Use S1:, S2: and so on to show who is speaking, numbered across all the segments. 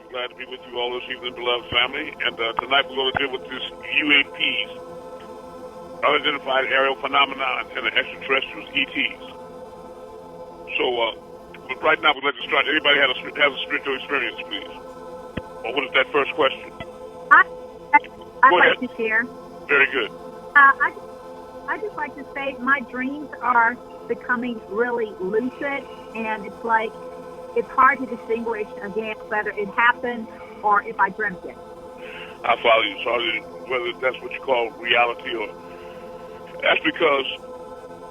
S1: I'm glad to be with you all this evening, beloved family. And tonight we're going to deal with this UAPs, unidentified aerial phenomenon, and the extraterrestrials, ETs. So, but right now we'd like to start. Anybody has a spiritual experience, please? Or what is that first question?
S2: I'd like to share.
S1: Very good.
S2: I just like to say my dreams are becoming really lucid, and it's like it's hard to distinguish again whether it happened or if I dreamt it.
S1: I follow you. So whether that's what you call reality or that's because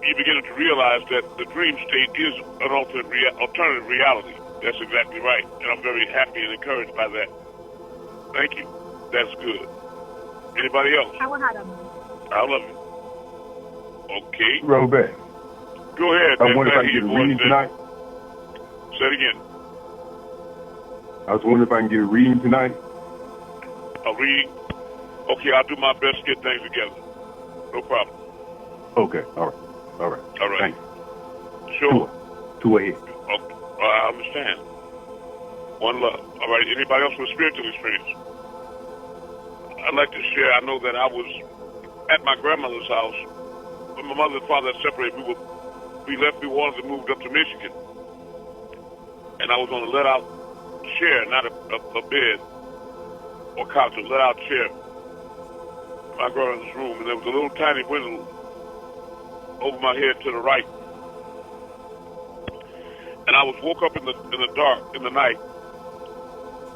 S1: you're beginning to realize that the dream state is an alternative reality. That's exactly right, and I'm very happy and encouraged by that. Thank you. That's good. Anybody else?
S2: I
S1: love you. Okay.
S3: Robert.
S1: Go ahead.
S3: I wonder if I can get a reading tonight.
S1: Say it again.
S3: I was wondering if I can get a reading tonight.
S1: A reading? Okay, I'll do my best to get things together. No problem.
S3: Okay. All right.
S1: Thank
S3: you.
S1: Sure.
S3: Two ahead.
S1: Okay. I understand. One love. All right. Anybody else with spiritual experience? I'd like to share. I know that I was at my grandmother's house when my mother and father had separated. We left New Orleans and moved up to Michigan. And I was on a let-out chair, not a bed or couch, a let-out chair in my grandmother's room. And there was a little tiny window over my head to the right. And I was woke up in the dark, in the night,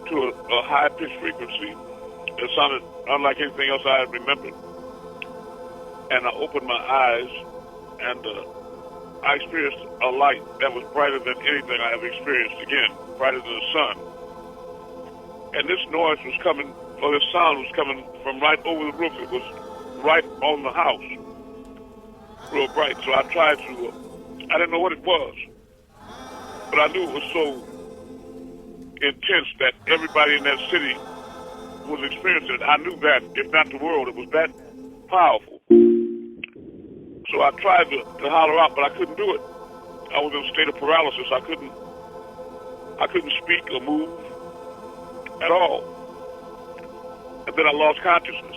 S1: to a high-pitched frequency. It sounded unlike anything else I had remembered. And I opened my eyes, and I experienced a light that was brighter than anything I have experienced again, brighter than the sun. And this noise was coming, or this sound was coming from right over the roof. It was right on the house, real bright. So I tried to, I didn't know what it was, but I knew it was so intense that everybody in that city was experiencing it. I knew that, if not the world, it was that powerful. So I tried to holler out, but I couldn't do it. I was in a state of paralysis. I couldn't speak or move at all. And then I lost consciousness.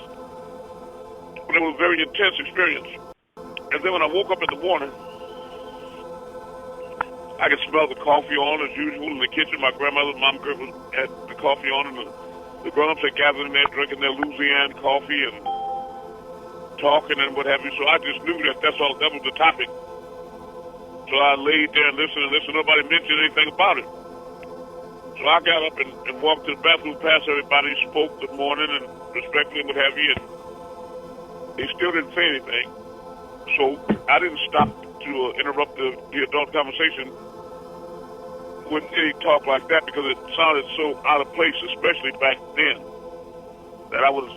S1: But it was a very intense experience. And then when I woke up in the morning, I could smell the coffee on as usual in the kitchen. My grandmother, mom, had the coffee on, and the grown-ups had gathered in there drinking their Louisiana coffee and talking and what have you. So I just knew that that was the topic. So I laid there and listened. Nobody mentioned anything about it. So I got up and walked to the bathroom past everybody, spoke good morning and respectfully and what have you, and they still didn't say anything. So I didn't stop to interrupt the adult conversation with any talk like that because it sounded so out of place, especially back then, that I was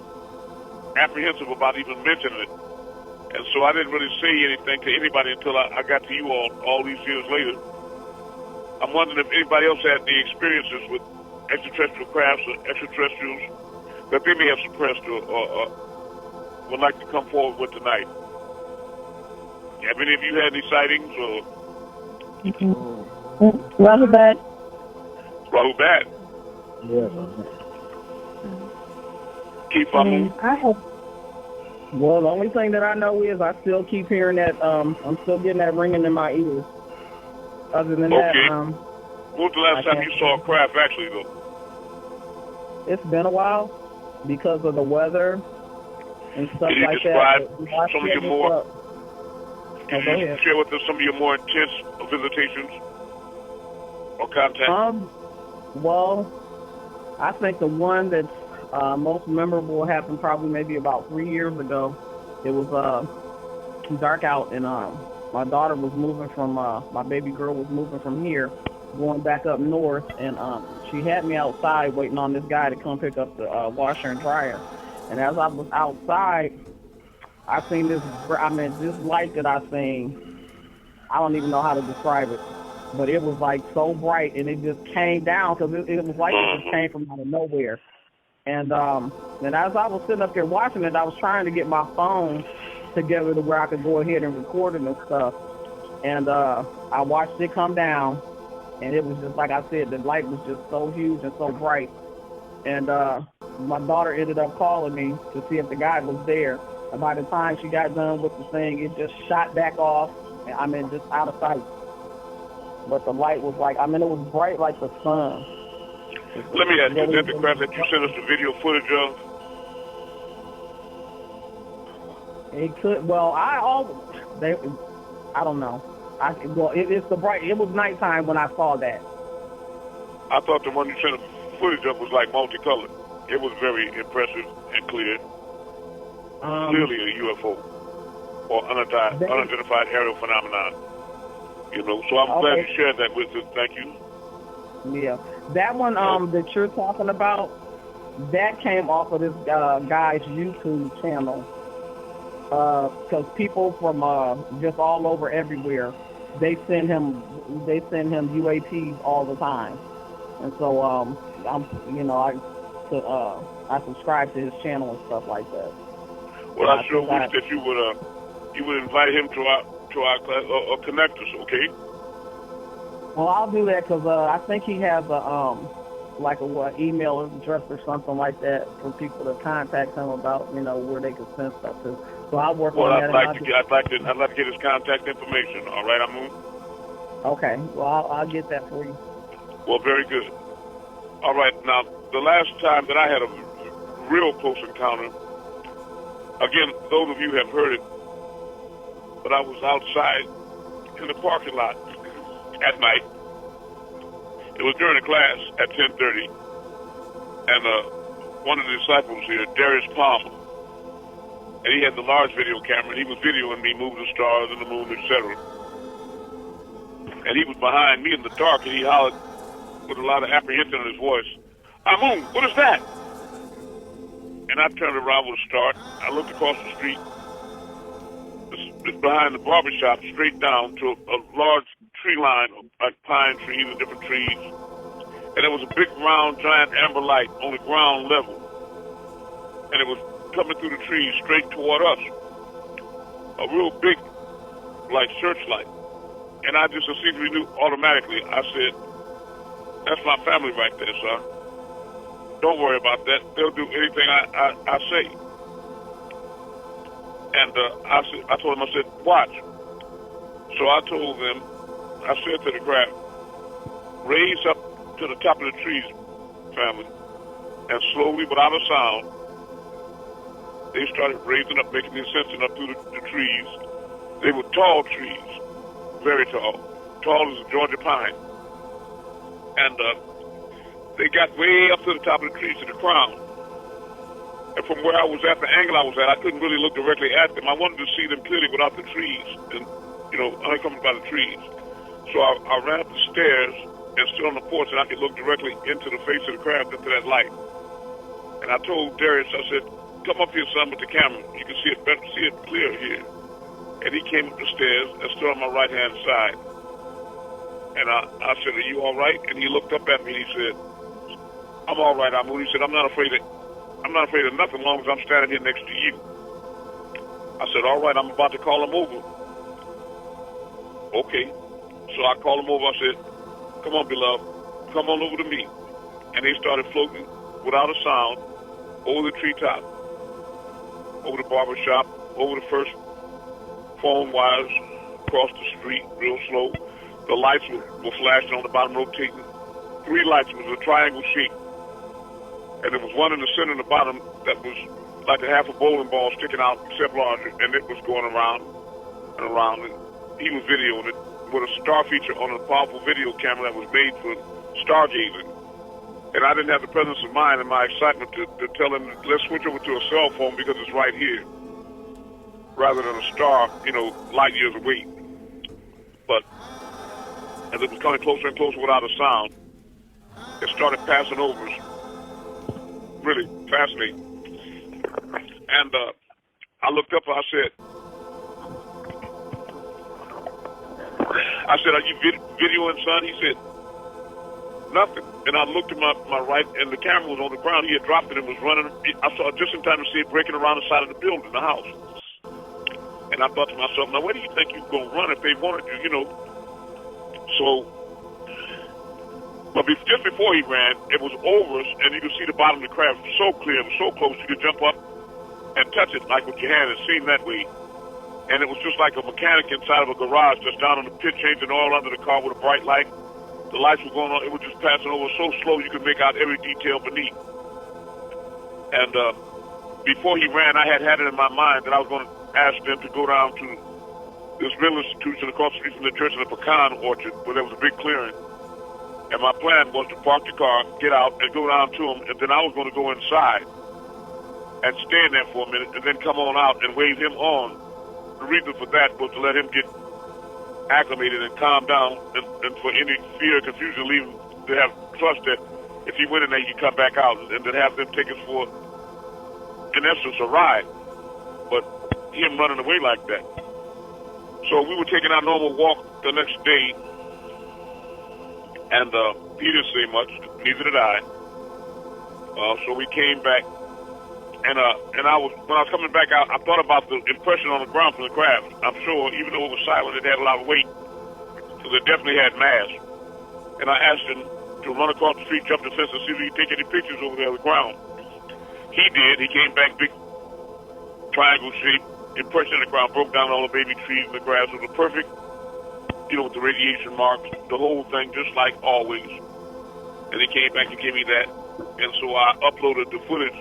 S1: apprehensive about even mentioning it. And so I didn't really say anything to anybody until I got to you all these years later. I'm wondering if anybody else had any experiences with extraterrestrial crafts or extraterrestrials that they may have suppressed or would like to come forward with tonight. Have any of you had any sightings or?
S4: Rahubat.
S1: Rahubat.
S4: Yes.
S1: Keep on.
S4: I have. Well, the only thing that I know is I still keep hearing that. I'm still getting that ringing in my ears. Other than that,
S1: when was the last time you saw a craft actually, though?
S4: It's been a while because of the weather and stuff like
S1: that.
S4: Can you
S1: describe some of your more? Can you share with us some of your more intense visitations or contact?
S4: Well, I think the one that's most memorable happened probably maybe about 3 years ago. It was dark out, and my daughter was moving from, my baby girl was moving from here, going back up north, and she had me outside waiting on this guy to come pick up the washer and dryer. And as I was outside, I seen this light that I seen. I don't even know how to describe it, but it was like so bright, and it just came down because it was like it just came from out of nowhere. And as I was sitting up there watching it, I was trying to get my phone together to where I could go ahead and record it and stuff. And I watched it come down, and it was just like I said, the light was just so huge and so bright. and my daughter ended up calling me to see if the guy was there. And by the time she got done with the thing, it just shot back off, and I mean, just out of sight. But the light was like, I mean, it was bright like the sun.
S1: Let me ask you, is that the crap that you sent us the video footage of?
S4: It could, well, I don't know. It's the bright, it was nighttime when I saw that.
S1: I thought the one you sent us footage of was like multicolored. It was very impressive and clear. Clearly a UFO or unidentified aerial phenomenon. You know, so I'm glad you shared that with us. Thank you.
S4: Yeah, that one that you're talking about, that came off of this guy's YouTube channel. Because people from just all over everywhere, they send him UAPs all the time, and so I subscribe to his channel and stuff like that.
S1: Well, I sure wish that you would invite him to our class or connect us, okay?
S4: Well, I'll do that because I think he has a email address or something like that for people to contact him about, where they can send stuff to. So I'll work on that.
S1: I'd like to get his contact information. All right, Amun?
S4: Okay. Well, I'll get that for you.
S1: Well, very good. All right. Now, the last time that I had a real close encounter, again, those of you have heard it, but I was outside in the parking lot at night. It was during a class at 10:30, and one of the disciples here, Darius Palmer, and he had the large video camera, and he was videoing me move the stars and the moon, etc. And he was behind me in the dark, and he hollered with a lot of apprehension in his voice, "Amun, what is that?" And I turned around with a start. I looked across the street, behind the barbershop, straight down to a large tree line, like pine trees and different trees. And there was a big, round, giant amber light on the ground level. And it was coming through the trees straight toward us. A real big, like, searchlight. And I just instinctively knew automatically. I said, "That's my family right there, son. Don't worry about that. They'll do anything I say." And I told him, I said, "Watch." So I told them, I said to the crowd, "Raise up to the top of the trees, family." And slowly, without a sound, they started raising up, making the ascension up through the trees. They were tall trees, very tall as a Georgia pine. And they got way up to the top of the trees, to the crown. And from where I was at, the angle I was at, I couldn't really look directly at them. I wanted to see them clearly without the trees, and, unencumbered by the trees. So I ran up the stairs and stood on the porch, and I could look directly into the face of the craft, into that light. And I told Darius, I said, "Come up here, son, with the camera. You can see it better, see it clear here." And he came up the stairs and stood on my right-hand side. And I said, "Are you all right?" And he looked up at me and he said, "I'm all right, Amun." He said, I'm not afraid of nothing as long as I'm standing here next to you." I said, "All right, I'm about to call him over." Okay. So I called him over. I said, "Come on, beloved. Come on over to me." And they started floating without a sound over the treetop, over the barber shop, over the first phone wires, across the street real slow. The lights were flashing on the bottom, rotating. 3 lights. It was a triangle shape. And there was one in the center and the bottom that was like a half a bowling ball sticking out, except larger, and it was going around and around. And he was videoing it with a star feature on a powerful video camera that was made for stargazing. And I didn't have the presence of mind in my excitement to tell him, let's switch over to a cell phone because it's right here, rather than a star, light years away. But as it was coming closer and closer without a sound, it started passing over us. Really fascinating. And I looked up and I said, "Are you videoing, son?" He said, "Nothing." And I looked to my right, and the camera was on the ground. He had dropped it and was running. I saw it just in time to see it breaking around the side of the building, the house. And I thought to myself, now where do you think you're going to run if they wanted you, So But just before he ran, it was over us, and you could see the bottom of the craft so clear, it was so close, you could jump up and touch it like with your hand. It seemed that way. And it was just like a mechanic inside of a garage just down on the pit changing oil under the car with a bright light. The lights were going on. It was just passing over so slow you could make out every detail beneath. And before he ran, I had it in my mind that I was going to ask them to go down to this mental institution across the street from the church in the pecan orchard where there was a big clearing. And my plan was to park the car, get out, and go down to him. And then I was going to go inside and stand there for a minute and then come on out and wave him on. The reason for that was to let him get acclimated and calm down, and for any fear or confusion, leave him to have trust that if he went in there, he'd come back out, and then have them take us for, in essence, a ride. But him running away like that. So we were taking our normal walk the next day, and he didn't say much, neither did I. So we came back. And when I was coming back out, I thought about the impression on the ground from the craft. I'm sure, even though it was silent, it had a lot of weight, because it definitely had mass. And I asked him to run across the street, jump the fence, and see if he could take any pictures over there on the ground. He did. He came back, big triangle shape impression on the ground, broke down all the baby trees and the grass. It was a perfect, with the radiation marks, the whole thing, just like always. And he came back and gave me that. And so I uploaded the footage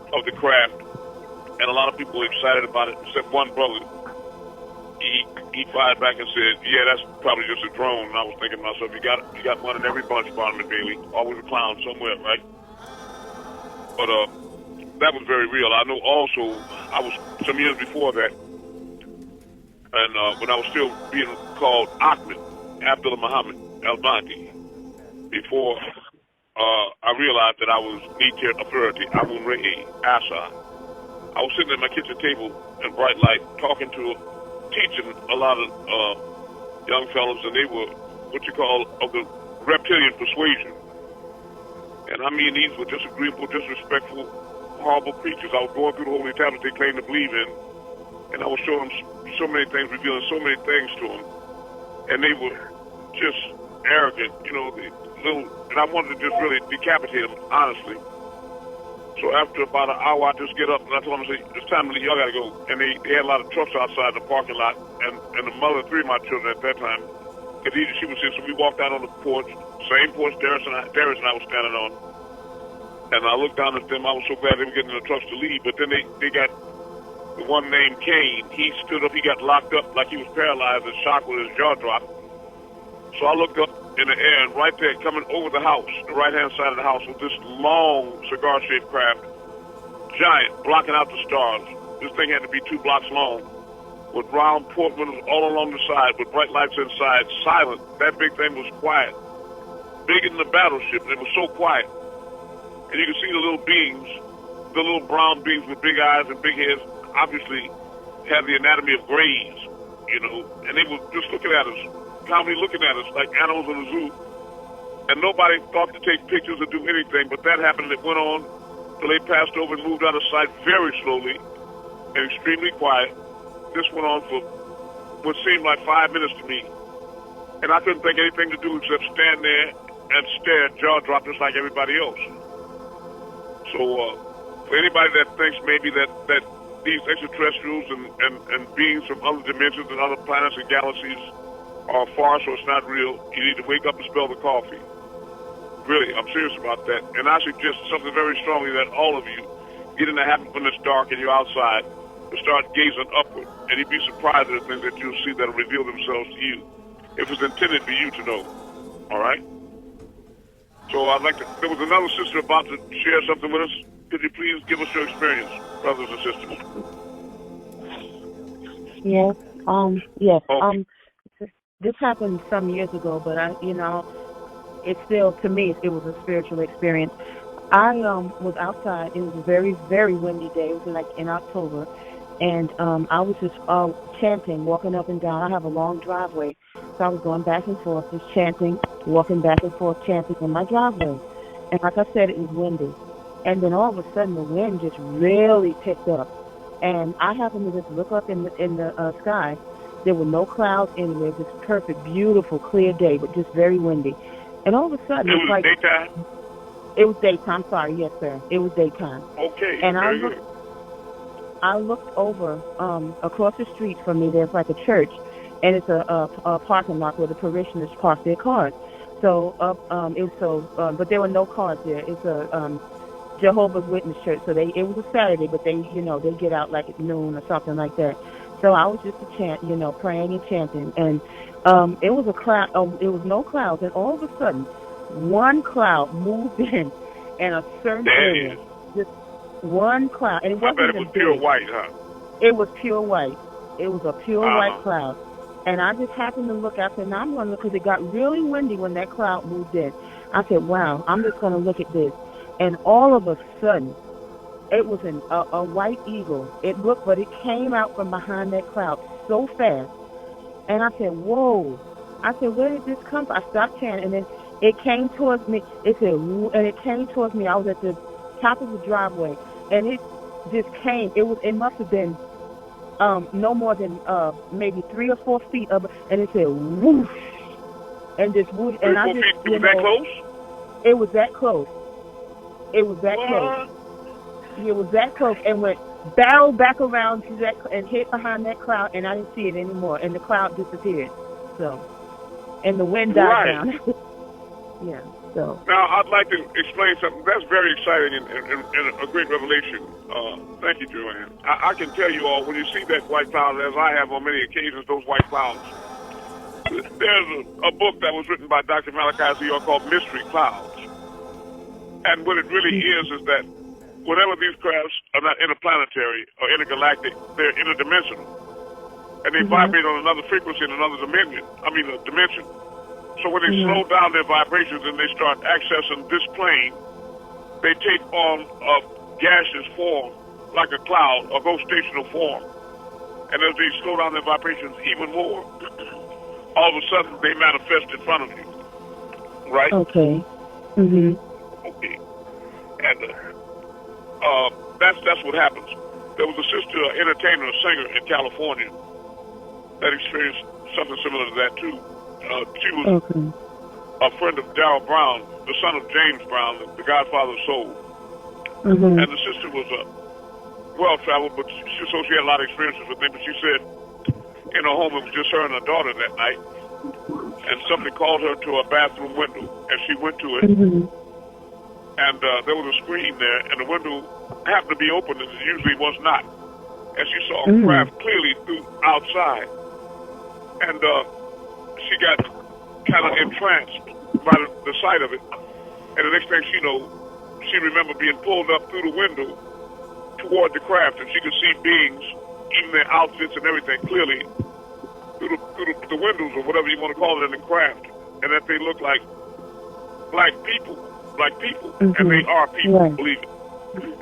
S1: of the craft, and a lot of people were excited about it, except one brother. He fired back and said, "Yeah, that's probably just a drone." And I was thinking to myself, you got one in every bunch, Barnum Bailey. Always a clown somewhere, right? But that was very real. I know also, I was some years before that, and when I was still being called Ahmed, Abdullah Muhammad al-Mahdi, before I realized that I was Nitir authority, Amun-Rayay, Asa. I was sitting at my kitchen table in bright light, teaching a lot of young fellows, and they were what you call of the reptilian persuasion. And I mean, these were disagreeable, disrespectful, horrible creatures. I was going through the holy tablets they claimed to believe in, and I was showing them so many things, revealing so many things to them, and they were just arrogant, and I wanted to just really decapitate them, honestly. So after about an hour, I just get up and I told them, it's time to leave, y'all gotta go. And they had a lot of trucks outside the parking lot, and the mother of three of my children at that time, she was here, so we walked out on the porch, same porch Darius and I was standing on. And I looked down at them, I was so glad they were getting in the trucks to leave, but then they got the one named Kane. He stood up, he got locked up like he was paralyzed and shocked with his jaw dropped. So I looked up in the air, and right there, coming over the house, the right-hand side of the house, was this long cigar-shaped craft, giant, blocking out the stars. This thing had to be 2 blocks long, with round port windows all along the side, with bright lights inside, silent. That big thing was quiet, bigger than the battleship, and it was so quiet. And you could see the little beings, the little brown beings with big eyes and big heads, obviously had the anatomy of grays, and they were just looking at us. Calmly looking at us like animals in a zoo, and nobody thought to take pictures or do anything, but that happened. It went on till they passed over and moved out of sight very slowly and extremely quiet. This went on for what seemed like 5 minutes to me, and I couldn't think anything to do except stand there and stare, jaw dropped, just like everybody else. So for anybody that thinks maybe that these extraterrestrials and beings from other dimensions and other planets and galaxies are farce or it's not real, you need to wake up and spell the coffee. Really, I'm serious about that. And I suggest something very strongly that all of you get in the habit when it's dark and you're outside to start gazing upward. And you'd be surprised at the things that you'll see that'll reveal themselves to you if it's intended for you to know. All right? So there was another sister about to share something with us. Could you please give us your experience, brothers and sisters?
S5: Yes. Yes.
S1: Okay.
S5: This happened some years ago, but it's still, to me, it was a spiritual experience. I was outside. It was a very, very windy day. It was like in October, and I was just chanting, walking up and down. I have a long driveway, so I was going back and forth, just chanting, walking back and forth, chanting in my driveway. And like I said, it was windy. And then all of a sudden, the wind just really picked up, and I happened to just look up in the sky. There were no clouds anywhere, just perfect, beautiful, clear day, but just very windy. And all of a sudden,
S1: It
S5: it's
S1: was
S5: like
S1: daytime?
S5: it was daytime. Sorry, yes, sir. It was daytime.
S1: Okay,
S5: And
S1: very good.
S5: I looked over across the street from me. There's like a church, and it's a parking lot where the parishioners park their cars. So but there were no cars there. It's a Jehovah's Witness church. So it was a Saturday, but they get out like at noon or something like that. So I was just a chant, praying and chanting, and it was a cloud. It was no clouds, and all of a sudden, one cloud moved in a certain area. Just one cloud, and it wasn't
S1: I bet it was pure
S5: big.
S1: white, huh?
S5: It was pure white. It was a pure white
S1: Uh-huh.
S5: cloud. And I just happened to look. I said, now I'm going to look, because it got really windy when that cloud moved in. I said, wow, I'm just going to look at this. And all of a sudden, it was a white eagle. It looked, but it came out from behind that cloud so fast. And I said, whoa. I said, where did this come from? I stopped chanting, and then it came towards me. It said, and it came towards me. I was at the top of the driveway, and it just came. It must have been no more than maybe 3 or 4 feet up, and it said whoosh, and just whoosh. And I just,
S1: it was that close?
S5: It was that close. It was that
S1: What?
S5: close. It was that close, and went barreled back around to that and hit behind that cloud, and I didn't see it anymore, and the cloud disappeared. So, and the wind died down. Yeah. So.
S1: Now, I'd like to explain something. That's very exciting and a great revelation. Thank you, Joanne. I can tell you all, when you see that white cloud, as I have on many occasions, those white clouds, there's a book that was written by Dr. Malachi Z. called Mystery Clouds. And what it really is that whenever these crafts are not interplanetary or intergalactic, they're interdimensional. And they vibrate on another frequency in another dimension. So when they slow down their vibrations and they start accessing this plane, they take on a gaseous form, like a cloud, a ghost-stational form. And as they slow down their vibrations even more, all of a sudden they manifest in front of you. Right?
S5: Okay.
S1: Okay. And that's what happens. There was a sister, an entertainer, a singer in California that experienced something similar to that too. She was a friend of Darrell Brown, the son of James Brown, the godfather of soul. And the sister was well-traveled, but she had a lot of experiences with him. But she said in her home it was just her and her daughter that night, and somebody called her to a bathroom window, and she went to it, and there was a screen there, and the window happened to be open, and it usually was not. And she saw a craft clearly through outside, and she got kind of entranced by the sight of it. And the next thing she knows, she remembered being pulled up through the window toward the craft, and she could see beings, even their outfits and everything, clearly through the windows or whatever you want to call it in the craft, and that they look like black people, and they are people, believe it.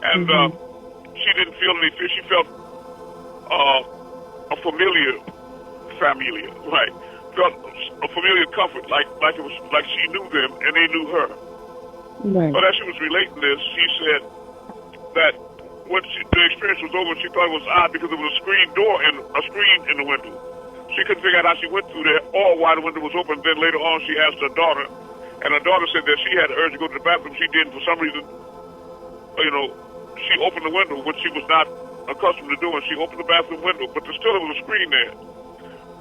S1: And she didn't feel any fear. She felt a familiar, right? Felt a familiar comfort, like it was like she knew them and they knew her. But as she was relating this, she said that when the experience was over, she thought it was odd because there was a screen in the window. She couldn't figure out how she went through there or why the window was open. Then later on, she asked her daughter, and her daughter said that she had the urge to go to the bathroom. She didn't for some reason. She opened the window, which she was not accustomed to doing. She opened the bathroom window, but there was a screen there.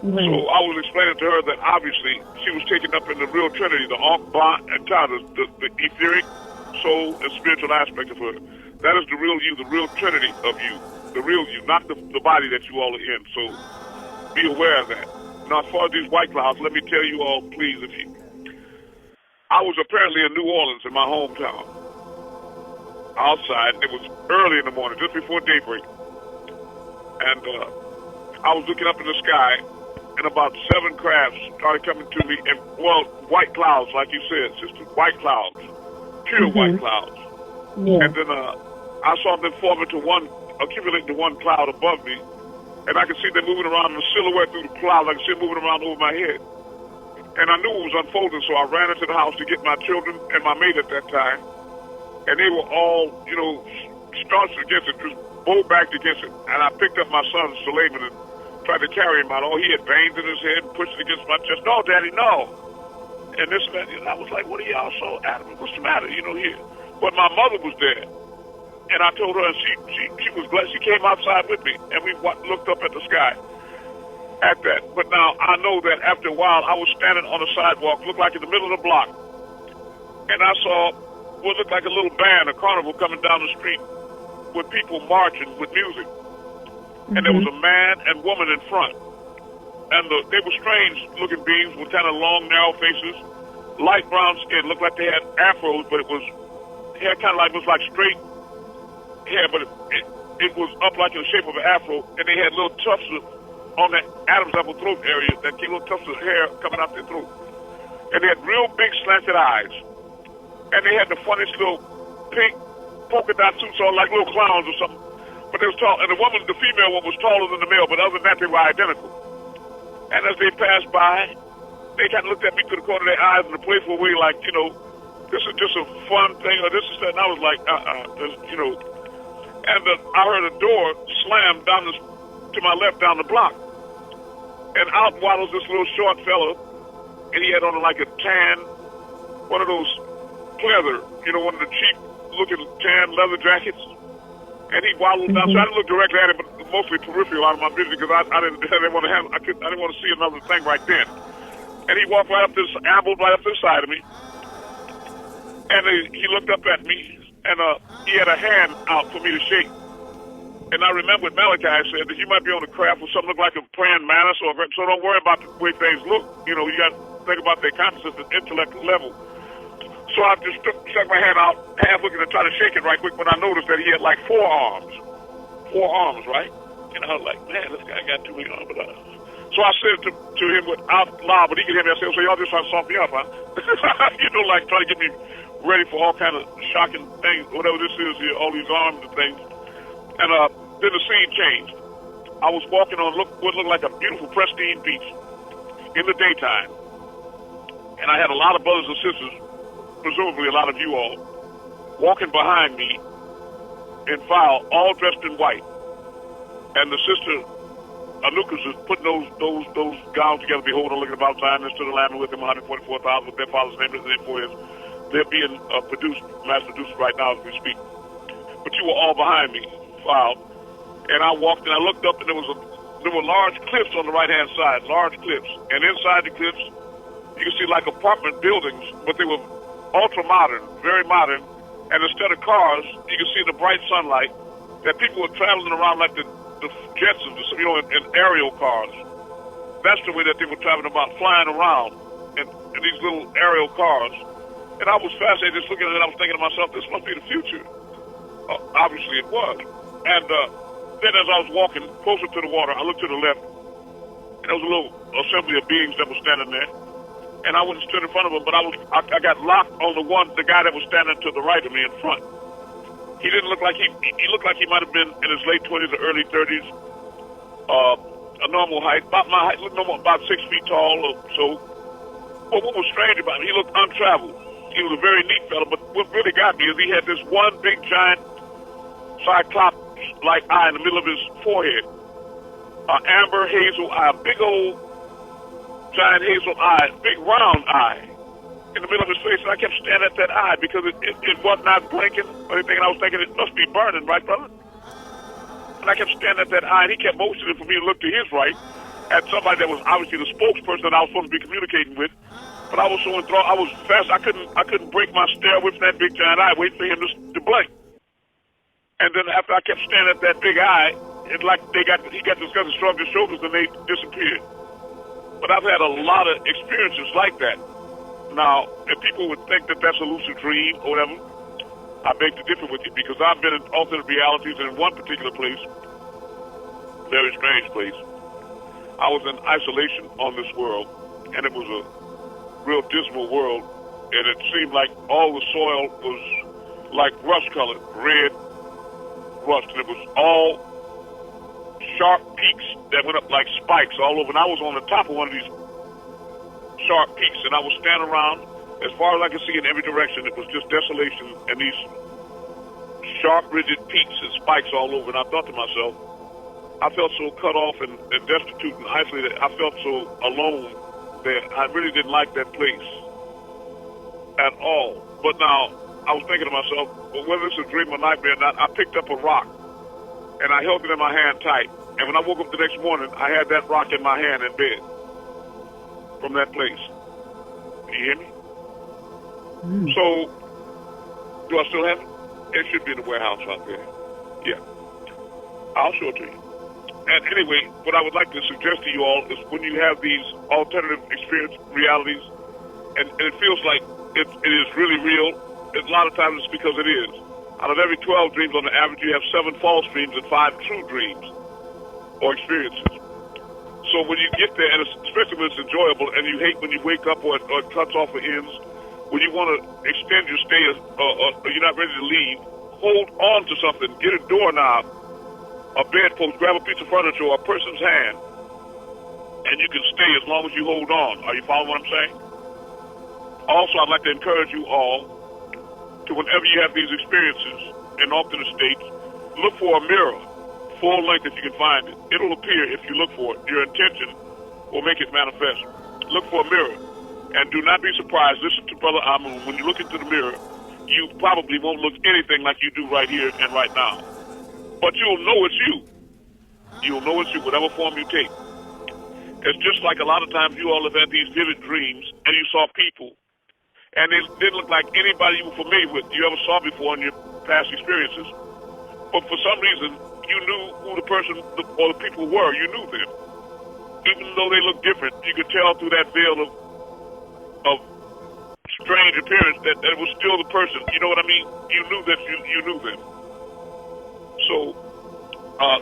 S1: So I was explaining to her that obviously she was taken up in the real Trinity, the Ankh, Ba, and Ta, the etheric, soul, and spiritual aspect of her. That is the real you, the real Trinity of you, the real you, not the body that you all are in. So be aware of that. Now, as far as these white clouds, let me tell you all, please, I was apparently in New Orleans, in my hometown, outside, and it was early in the morning, just before daybreak. And I was looking up in the sky, and about 7 crafts started coming to me, and white clouds, like you said, sister, white clouds, pure white clouds. And then I saw them form into accumulate into one cloud above me, and I could see them moving around in a silhouette through the cloud, I could see them moving around over my head. And I knew it was unfolding, so I ran into the house to get my children and my maid at that time, and they were all, staunch against it, just bow-backed against it. And I picked up my son, Suleiman, and tried to carry him out. Oh, he had veins in his head and pushed it against my chest. No, Daddy, no. and this and that. And I was like, what are y'all so adamant? What's the matter, here? But my mother was there, and I told her, and she was glad. She came outside with me, and we looked up at the sky at that. But now I know that after a while, I was standing on the sidewalk, looked like in the middle of the block, and I saw what looked like a little band, a carnival coming down the street with people marching with music. And there was a man and woman in front. And they were strange-looking beings with kind of long, narrow faces, light brown skin. Looked like they had afros, but it was hair kind of like, was like straight hair, but it was up like in the shape of an afro. And they had little tufts on that Adam's apple throat area, that came little tufts of hair coming out their throat. And they had real big slanted eyes. And they had the funniest little pink polka dot suits on like little clowns or something. But they was tall, and the female one was taller than the male, but other than that, they were identical. And as they passed by, they kind of looked at me through the corner of their eyes in a playful way, like, this is just a fun thing, or this is that. And I was like, And I heard a door slam down to my left down the block. And out waddles this little short fella, and he had on like a tan, one of those pleather, one of the cheap-looking tan leather jackets. And he waddled down. So I didn't look directly at him, but mostly peripheral out of my vision because I didn't want to see another thing right then. And he walked ambled right up to the side of me, and he looked up at me, and he had a hand out for me to shake. And I remember what Malachi said, that you might be on the craft with something look like a praying mantis, so don't worry about the way things look. You got to think about their consciousness at the intellectual level. So I just stuck my hand out, half looking to try to shake it right quick, but I noticed that he had like 4 arms. 4 arms, right? And I was like, man, this guy got too many arms. So I said to him out loud, but he could hear me. I said, so y'all just trying to soften me up, huh? Like trying to get me ready for all kind of shocking things, whatever this is here, all these arms and things. And then the scene changed. I was walking on what looked like a beautiful, pristine beach in the daytime. And I had a lot of brothers and sisters, presumably a lot of you all, walking behind me in file, all dressed in white. And the sister Anukas is putting those gowns together. Behold, I'm looking about Zion to the Lamb with them 144,000 with their father's name written in for his. They're being mass produced right now as we speak. But you were all behind me, filed. And I walked and I looked up and there were large cliffs on the right-hand side, large cliffs. And inside the cliffs, you could see like apartment buildings, but they were ultra-modern, very modern. And instead of cars, you could see the bright sunlight that people were traveling around like the Jetsons, in aerial cars. That's the way that they were traveling about, flying around in these little aerial cars. And I was fascinated just looking at it. I was thinking to myself, this must be the future. Obviously it was. And then as I was walking closer to the water, I looked to the left, and there was a little assembly of beings that were standing there. And I went and stood in front of them, but I got locked on the guy that was standing to the right of me in front. He didn't look like he looked like he might have been in his late 20s or early 30s. A normal height, about my height, looked about 6 feet tall or so. But what was strange about him, he looked untraveled. He was a very neat fellow, but what really got me is he had this one big giant cyclops-like eye in the middle of his forehead. An amber hazel eye, a big old giant hazel eye, big round eye in the middle of his face. And I kept staring at that eye because it was not blinking or anything. And I was thinking it must be burning, right, brother? And I kept staring at that eye, and he kept motioning for me to look to his right at somebody that was obviously the spokesperson that I was supposed to be communicating with. But I was so enthralled, I was fast. I couldn't break my stare with that big giant eye, waiting for him to blink. And then after I kept staring at that big eye, it's like he got disgusted, shrugged his shoulders, and they disappeared. But I've had a lot of experiences like that. Now, if people would think that that's a lucid dream or whatever, I beg to differ with you, because I've been in alternate realities, and in one particular place, very strange place, I was in isolation on this world, and it was a real dismal world, and it seemed like all the soil was like rust-colored, red rust, and it was all sharp peaks that went up like spikes all over, and I was on the top of one of these sharp peaks, and I was standing around as far as I could see in every direction. It was just desolation and these sharp, rigid peaks and spikes all over, and I thought to myself, I felt so cut off and destitute and isolated. I felt so alone that I really didn't like that place. at all. But now, I was thinking to myself, well, whether it's a dream or nightmare or not, I picked up a rock, and I held it in my hand tight. And when I woke up the next morning, I had that rock in my hand in bed from that place. You hear me? So, do I still have it? It should be in the warehouse out there. Yeah. I'll show it to you. And anyway, what I would like to suggest to you all is when you have these alternative experience realities, and it feels like it is really real, a lot of times it's because it is. Out of every 12 dreams on the average, you have 7 false dreams and 5 true dreams or experiences. So when you get there, and especially when it's enjoyable, and you hate when you wake up or it cuts off or ends, when you want to extend your stay or you're not ready to leave, hold on to something. Get a doorknob, a bedpost, grab a piece of furniture or a person's hand, and you can stay as long as you hold on. Are you following what I'm saying? Also, I'd like to encourage you all to, whenever you have these experiences in alternate states, look for a mirror, full length if you can find it. It'll appear if you look for it. Your intention will make it manifest. Look for a mirror. And do not be surprised, listen to Brother Amun, when you look into the mirror, you probably won't look anything like you do right here and right now. But you'll know it's you. You'll know it's you, whatever form you take. It's just like a lot of times you all have had these vivid dreams and you saw people, and they didn't look like anybody you were familiar with, you ever saw before in your past experiences. But for some reason, you knew who the person or the people were. You knew them. Even though they looked different, you could tell through that veil of strange appearance that it was still the person. You know what I mean? You knew that you knew them. So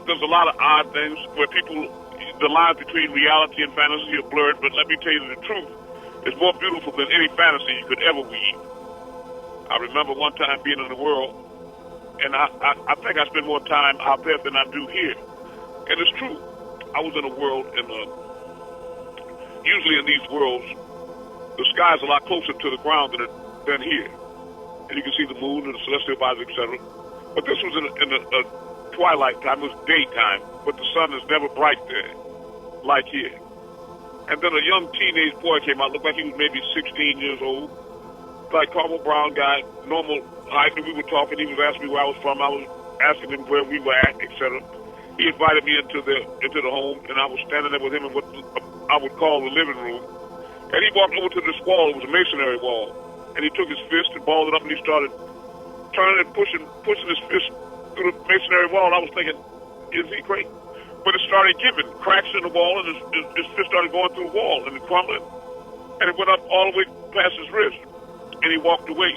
S1: there's a lot of odd things where people, the lines between reality and fantasy are blurred, but let me tell you the truth. It's more beautiful than any fantasy you could ever weave. I remember one time being in the world, and I think I spend more time out there than I do here. And it's true. I was in a world, and usually in these worlds, the sky is a lot closer to the ground than here. And you can see the moon and the celestial bodies, etc. But this was in a twilight time. It was daytime, but the sun is never bright there, like here. And then a young teenage boy came out, looked like he was maybe 16 years old, like caramel brown guy, normal height. We were talking. He was asking me where I was from. I was asking him where we were at, etc. He invited me into the home, and I was standing there with him in what I would call the living room. And he walked over to this wall. It was a masonry wall. And he took his fist and balled it up, and he started turning and pushing his fist through the masonry wall. I was thinking, is he crazy? But it started giving cracks in the wall, and his fist started going through the wall and crumbling. And it went up all the way past his wrist. And he walked away.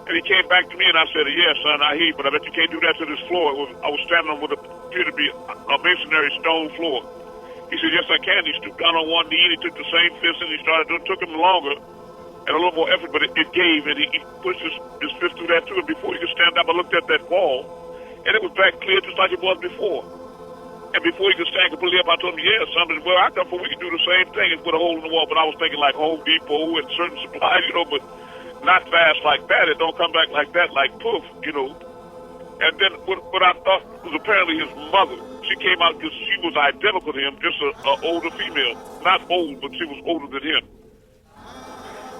S1: And he came back to me, and I said, yeah, son, I hear you, but I bet you can't do that to this floor. I was standing on what appeared to be a masonry stone floor. He said, yes, I can. He stooped down on one knee, and he took the same fist, and he started doing it. Took him longer and a little more effort, but it gave, and he pushed his fist through that, too. And before he could stand up, I looked at that wall, and it was back clear just like it was before. And before he could stand completely up, I told him, yeah, something. Where I come from, we can do the same thing and put a hole in the wall. But I was thinking like Home Depot and certain supplies, but not fast like that. It don't come back like that, like poof, And then what I thought was apparently his mother. She came out because she was identical to him, just an older female. Not old, but she was older than him.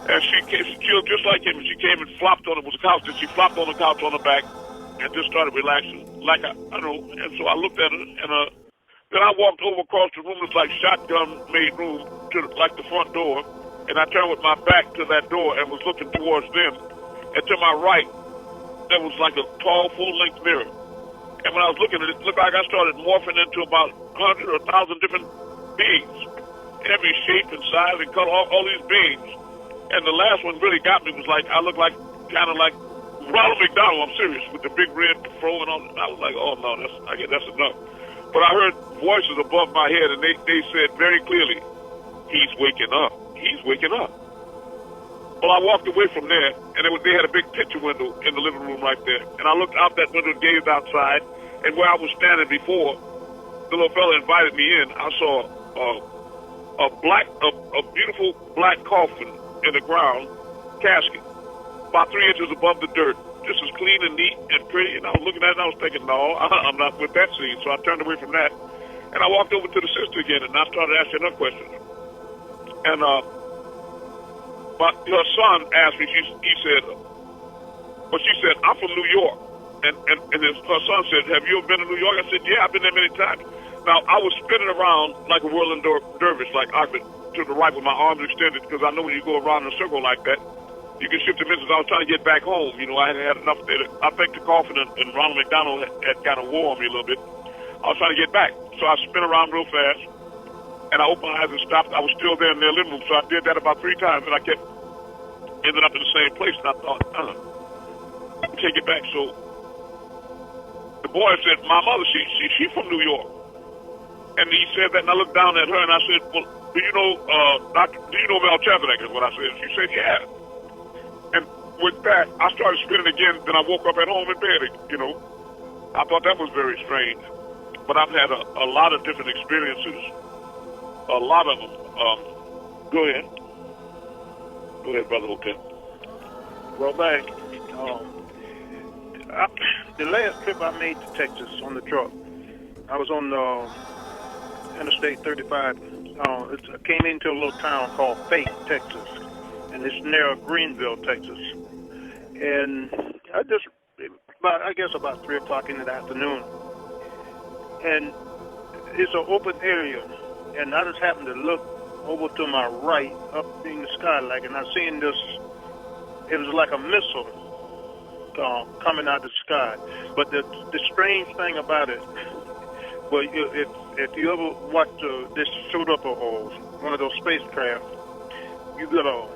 S1: And she killed just like him. And she came and flopped on it. It was a couch. And she flopped on the couch on her back and just started relaxing. Like, I don't know. And so I looked at her, and then I walked over across the room. It's like shotgun-made room to like the front door. And I turned with my back to that door and was looking towards them. And to my right, there was like a tall, full-length mirror. And when I was looking at it, it looked like I started morphing into about 100 or 1,000 different beings. Every shape and size and color, all these beings. And the last one really got me. Was like, I looked like, kind of like Ronald McDonald, I'm serious, with the big red fro and all. I was like, oh, no, I guess that's enough. But I heard voices above my head, and they said very clearly, he's waking up. He's waking up. Well, I walked away from there, and they had a big picture window in the living room right there. And I looked out that window and gazed outside, and where I was standing before, the little fella invited me in. I saw a beautiful black coffin in the ground, casket, about 3 inches above the dirt, just as clean and neat and pretty. And I was looking at it, and I was thinking, no, I'm not with that scene. So I turned away from that, and I walked over to the sister again, and I started asking her questions. And But her son asked me. He said, "But she said I'm from New York," and her son said, "Have you ever been to New York?" I said, "Yeah, I've been there many times." Now I was spinning around like a whirling dervish, like I could to the right with my arms extended, because I know when you go around in a circle like that, you can shift dimensions. I was trying to get back home. You know, I hadn't had enough. I think the coffin and Ronald McDonald had kind of wore on me a little bit. I was trying to get back, so I spin around real fast, and I opened my eyes and stopped. I was still there in their living room, so I did that about 3 times, and I kept ending up in the same place. And I thought, take it back. So the boy said, "My mother, she from New York," and he said that, and I looked down at her and I said, "Well, do you know Melchizedek?" Is what I said. She said, "Yeah." And with that, I started spinning again. Then I woke up at home in bed. You know, I thought that was very strange. But I've had a lot of different experiences. A lot of them. Go ahead. Go ahead, Brother Hotel.
S6: Well, back. The last trip I made to Texas on the truck, I was on Interstate 35. I came into a little town called Fate, Texas, and it's near Greenville, Texas. And I guess about 3 o'clock in the afternoon. And it's an open area, and I just happened to look over to my right, up in the sky, and I seen this. It was like a missile coming out of the sky. But the strange thing about it, well, if you ever watch this shoot up or one of those spacecraft, you got a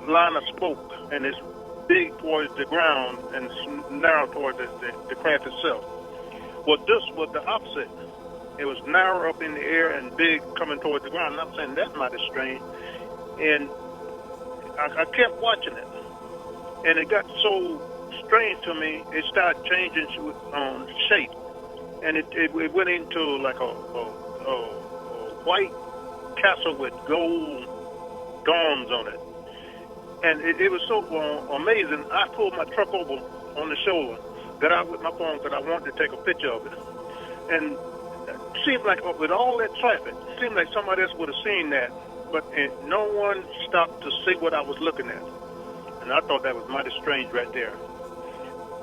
S6: line of smoke, and it's big towards the ground and it's narrow towards the craft itself. Well, this was the opposite. It was narrow up in the air and big coming towards the ground. And I'm saying that might be strange. And I kept watching it. And it got so strange to me, it started changing shape. And it went into like a white castle with gold domes on it. And it was so amazing. I pulled my truck over on the shoulder, got out with my phone because I wanted to take a picture of it. And it seemed like with all that traffic, it seemed like somebody else would have seen that. But no one stopped to see what I was looking at. And I thought that was mighty strange right there.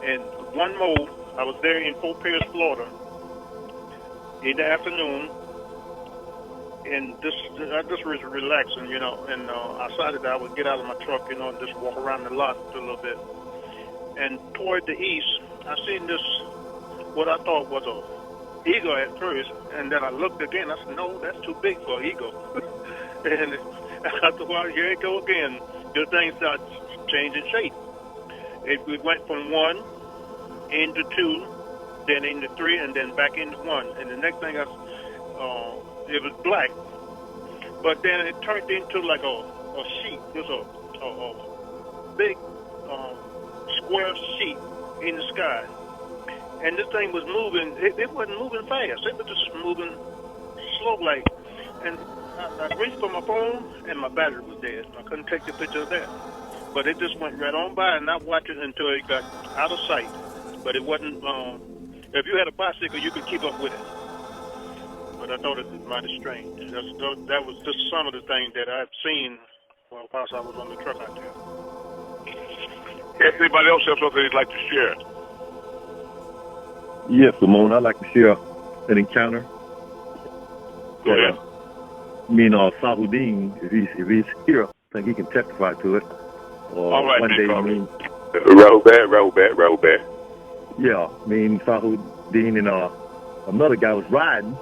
S6: And one more, I was there in Fort Pierce, Florida, in the afternoon. And I just was relaxing, you know, and I decided that I would get out of my truck, you know, and just walk around the lot a little bit. And toward the east, I seen this, what I thought was a eagle at first, and then I looked again. I said, no, that's too big for an eagle. And I thought, well, here it go again. The thing started changing shape. It went from 1 into 2, then into 3, and then back into 1. And the next thing it was black, but then it turned into like a sheet. It was a big square sheet in the sky, and this thing was moving. It wasn't moving fast. It was just moving slow, like. And I reached for my phone, and my battery was dead. I couldn't take the picture of that, but it just went right on by, and I watched it until it got out of sight. But it wasn't. If you had a bicycle, you could keep up with it. But I thought it was mighty strange. That was just some of the things that I've seen while I was on the truck out there.
S1: If anybody else has something they'd like to share?
S3: Yes, Simone, I'd like to share an encounter.
S1: Go ahead.
S3: Me and Sahuddin, if he's here, I think he can testify to it.
S1: All right,
S3: one day,
S1: Raul Bear.
S3: Yeah, me and Sahuddin and another guy was riding,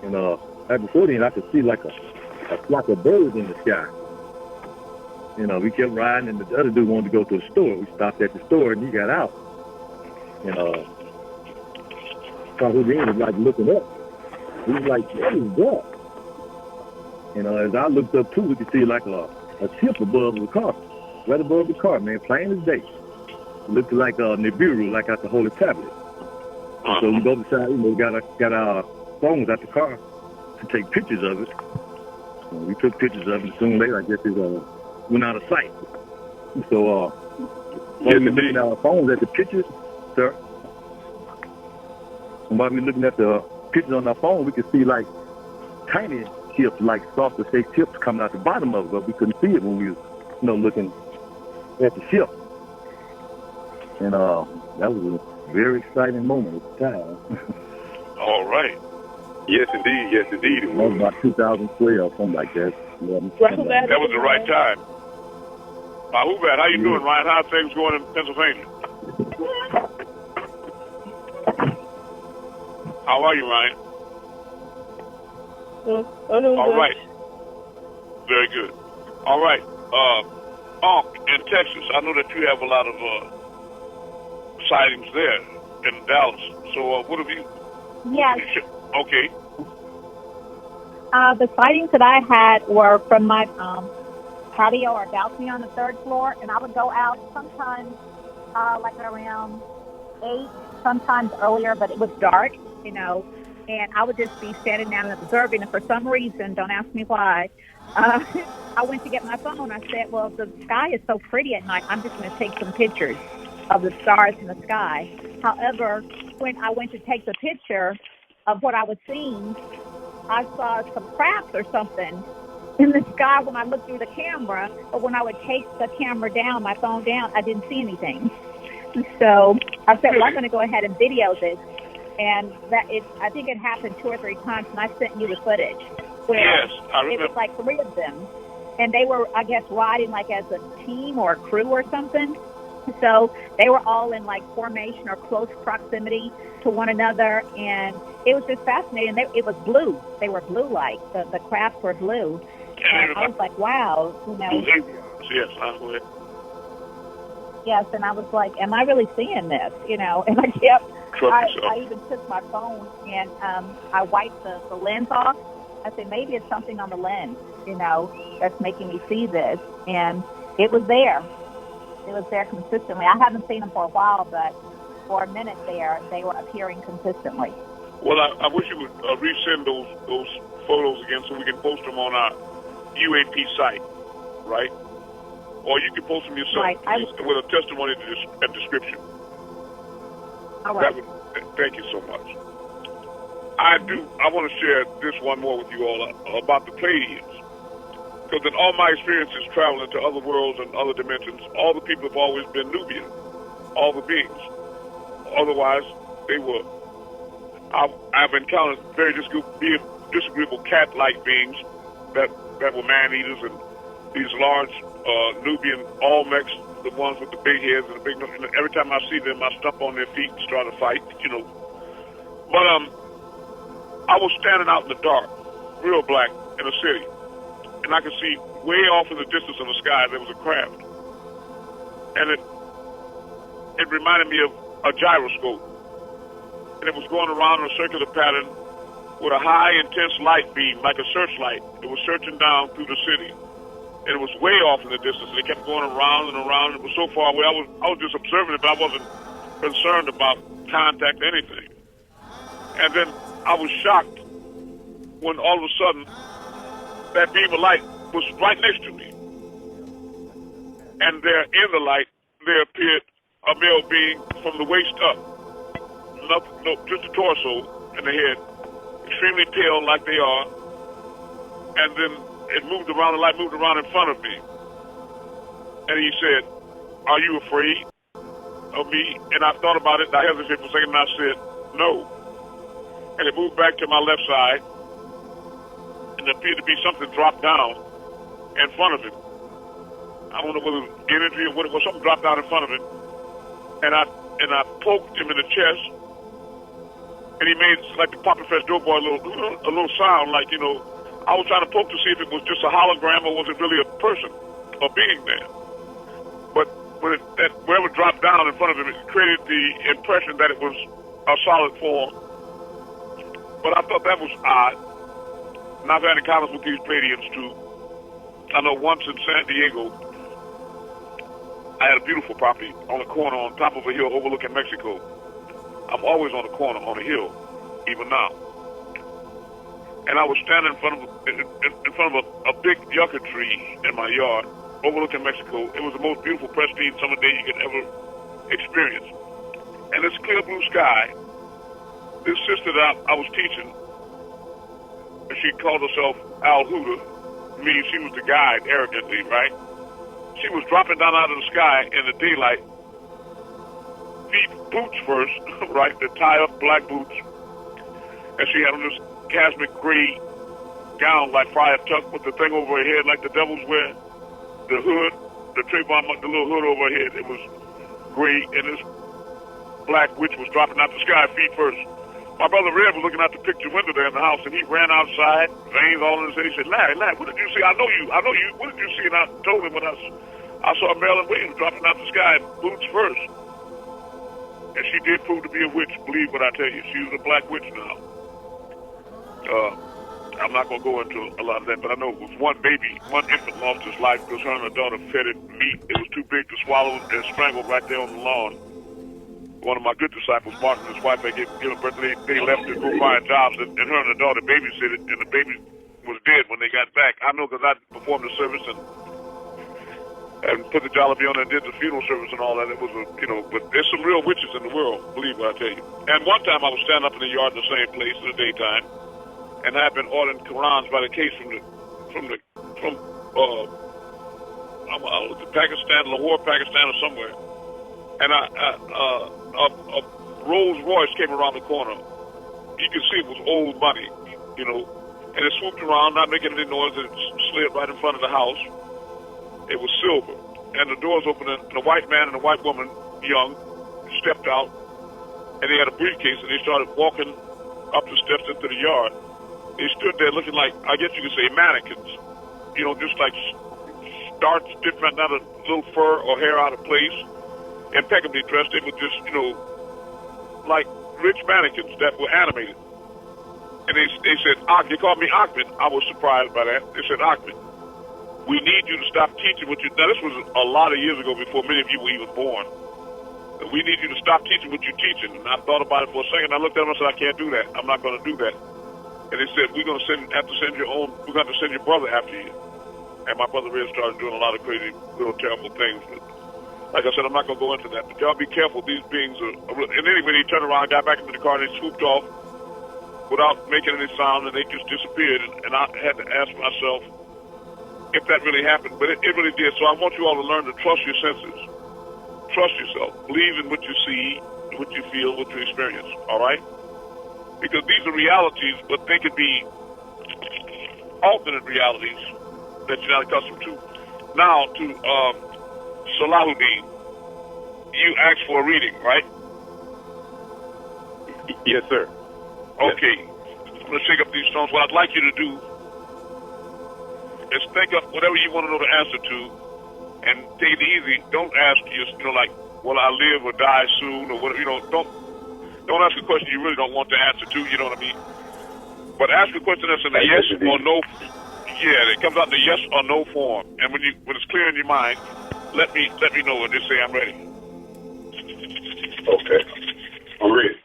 S3: and right before then I could see like a flock of birds in the sky. You know, we kept riding, and the other dude wanted to go to the store. We stopped at the store, and he got out. And Sahuddin was like looking up. He was like, what is that? And as I looked up too, we could see like a ship above the car, right above the car, man, plain as day. It looked like Nibiru, like at the Holy Tablet. So we both decided, you know, got our phones out the car to take pictures of it. And we took pictures of it. Soon later, I guess it went out of sight. So while we were looking at our phones at the pictures, sir, and while we were looking at the pictures on our phone, we could see like tiny chips, like salsa shake chips coming out the bottom of it, but we couldn't see it when we was, looking at the ship. And that was a very exciting moment at the time.
S1: All right.
S7: Yes, indeed. Yes, indeed.
S3: That was about 2012, something like that.
S1: That was the right time. Hubat, how you doing, Ryan? How are things going in Pennsylvania? How are you, Ryan? All right. Very good. All right. Unc, in Texas, I know that you have a lot of sightings there in Dallas. So what have you...
S2: Yes.
S1: Okay.
S2: The sightings that I had were from my patio or balcony on the third floor, and I would go out sometimes like around 8, sometimes earlier, but it was dark, and I would just be standing down and observing, and for some reason, don't ask me why, I went to get my phone. I said, well, the sky is so pretty at night, I'm just going to take some pictures of the stars in the sky. However, when I went to take the picture of what I was seeing, I saw some crabs or something in the sky when I looked through the camera, but when I would take the camera down, my phone down, I didn't see anything. So I said, well, I'm going to go ahead and video this. And I think it happened 2 or 3 times, and I sent you the footage.
S1: Yes, I remember.
S2: It was like 3 of them. And they were, I guess, riding like as a team or a crew or something. So they were all in like formation or close proximity to one another, and it was just fascinating. It was blue. They were blue-like. The crabs were blue. And I was like, wow,
S1: Yes, go ahead.
S2: Yes, and I was like, am I really seeing this? And I kept, I even took my phone and I wiped the lens off. I said, maybe it's something on the lens, that's making me see this. And it was there. It was there consistently. I haven't seen them for a while, but for a minute there, they were appearing consistently.
S1: Well, I wish you would resend those photos again so we can post them on our UAP site, right? Or you can post them yourself with a testimony and description.
S2: All right.
S1: Thank you so much. I want to share this one more with you all about the Pleiadians. Because in all my experiences traveling to other worlds and other dimensions, all the people have always been Nubian, all the beings. Otherwise, they were... I've encountered very disagreeable cat-like beings that were man-eaters, and these large Nubian Olmecs, the ones with the big heads and the big... Every time I see them, I stomp on their feet and start to fight, But I was standing out in the dark, real black, in a city, and I could see way off in the distance in the sky there was a craft. And it reminded me of a gyroscope. And it was going around in a circular pattern with a high, intense light beam, like a searchlight. It was searching down through the city. And it was way off in the distance. And it kept going around and around. It was so far away. I was just observing it, but I wasn't concerned about contact or anything. And then I was shocked when all of a sudden that beam of light was right next to me. And there in the light, there appeared a male being from the waist up. No, just the torso and the head, extremely pale like they are. And then it moved around, the light moved around in front of me. And he said, "Are you afraid of me?" And I thought about it, and I hesitated for a second, and I said, "No." And it moved back to my left side, and there appeared to be something dropped down in front of it. I don't know whether it was energy or what it was, something dropped down in front of it. And I poked him in the chest, and he made, like the Papa Fresh Doughboy, a little sound, like, I was trying to poke to see if it was just a hologram or was it really a person, a being there. But when wherever it dropped down in front of him, it created the impression that it was a solid form. But I thought that was odd. And I've had encounters with these Pleiadians too. I know once in San Diego, I had a beautiful property on a corner on top of a hill overlooking Mexico. I'm always on the corner on a hill, even now. And I was standing in front of a big yucca tree in my yard, overlooking Mexico. It was the most beautiful, pristine summer day you could ever experience. And this clear blue sky, this sister that I was teaching, She called herself Al Huda, means she was the guide, arrogantly, right? She was dropping down out of the sky in the daylight, feet boots first, right, the tie-up black boots, and she had on this cosmic gray gown like Friar Tuck with the thing over her head like the devils wear, the hood, the Trayvon, the little hood over her head, it was gray, and this black witch was dropping out the sky feet first. My brother Red was looking out the picture window there in the house, and he ran outside, veins all in his head. He said, Larry, what did you see? I know you. What did you see? And I told him when I saw Marilyn Williams dropping out the sky, boots first. And she did prove to be a witch, believe what I tell you. She's a black witch now. I'm not going to go into a lot of that, but I know it was one infant lost his life because her and her daughter fed it meat. It was too big to swallow and strangled right there on the lawn. One of my good disciples, Martin, and his wife, had given birth. They left to go find jobs, and her and her daughter babysitted, and the baby was dead when they got back. I know because I performed the service and put the jalopy on and did the funeral service and all that. It was but there's some real witches in the world, believe what I tell you. And one time I was standing up in the yard in the same place in the daytime, and I had been ordering Qurans by the case from Pakistan, Lahore, Pakistan, or somewhere. And a Rolls Royce came around the corner. You could see it was old money, and it swooped around, not making any noise, and it slid right in front of the house. It was silver, and the doors opened, and a white man and a white woman, young, stepped out, and they had a briefcase, and they started walking up the steps into the yard. They stood there looking like, I guess you could say, mannequins, just like starch different, not a little fur or hair out of place, impeccably dressed. They were just, like rich mannequins that were animated. And they said, they called me Ahmed. I was surprised by that. They said, Ahmed, we need you to stop teaching what you... Now, this was a lot of years ago before many of you were even born. We need you to stop teaching what you're teaching. And I thought about it for a second. I looked at them and said, I can't do that. I'm not going to do that. And they said, we're going to have to send your brother after you. And my brother really started doing a lot of crazy, little terrible things. But like I said, I'm not going to go into that. But y'all be careful. These beings are... And anyway, they turned around, got back into the car, and they swooped off without making any sound, and they just disappeared. And I had to ask myself if that really happened. But it really did. So I want you all to learn to trust your senses. Trust yourself. Believe in what you see, what you feel, what you experience. All right? Because these are realities, but they could be alternate realities that you're not accustomed to. Now, to Salahuddin, you asked for a reading, right?
S7: Yes, sir.
S1: Okay. I'm going to shake up these stones. What I'd like you to do is think up whatever you want to know the answer to, and take it easy. Don't ask like, will I live or die soon, or what? Don't ask a question you really don't want the answer to. You know what I mean? But ask a question that's in a yes or no. Yeah, it comes out in a yes or no form. And when it's clear in your mind, let me know and just say I'm ready.
S7: Okay, I'm ready.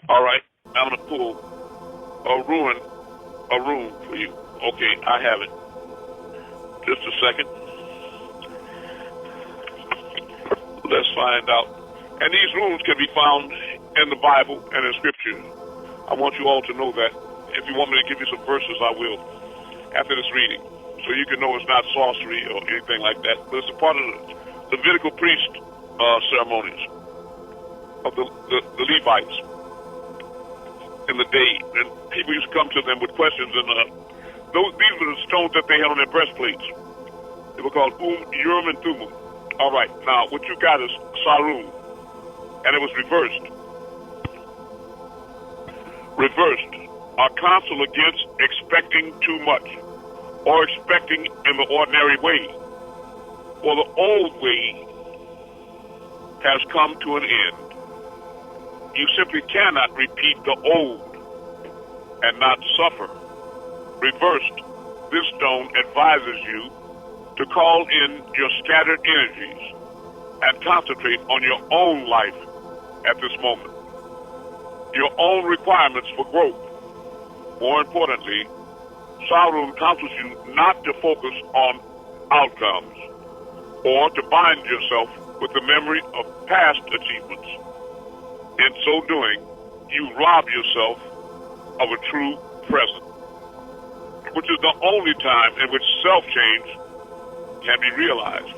S1: All right, I'm gonna pull a room for you. Okay, I have it. Just a second. Let's find out. And these rules can be found in the Bible and in Scripture. I want you all to know that. If you want me to give you some verses, I will after this reading, so you can know it's not sorcery or anything like that. But it's a part of the Levitical priest ceremonies of the Levites in the day. And people used to come to them with questions, and these were the stones that they had on their breastplates. They were called Urim and Thummim. All right, now what you got is Sarum, and it was reversed. Reversed, a counsel against expecting too much or expecting in the ordinary way. For the old way has come to an end. You simply cannot repeat the old and not suffer. Reversed, this stone advises you to call in your scattered energies and concentrate on your own life at this moment, your own requirements for growth. More importantly, Sarum counsels you not to focus on outcomes or to bind yourself with the memory of past achievements. In so doing, you rob yourself of a true present. which is the only time in which self-change can be realized.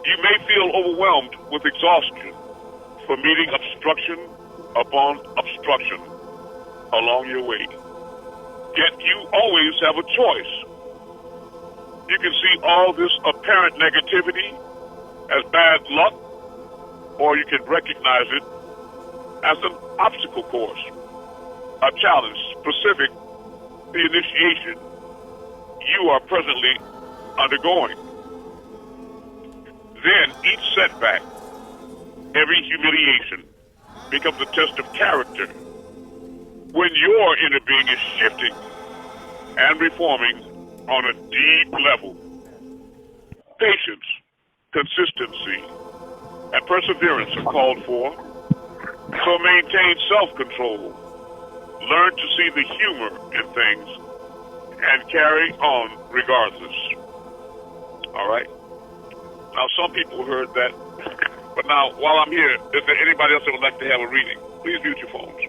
S1: You may feel overwhelmed with exhaustion for meeting obstruction upon obstruction along your way. Yet you always have a choice. You can see all this apparent negativity as bad luck, or you can recognize it as an obstacle course, a challenge specific to the initiation you are presently undergoing. Then each setback, every humiliation becomes a test of character when your inner being is shifting and reforming on a deep level. Patience, consistency, and perseverance are called for. So maintain self-control. Learn to see the humor in things and carry on regardless. All right? Now, some people heard that. But now, while I'm here, is there anybody else that would like to have a reading? Please mute your phones.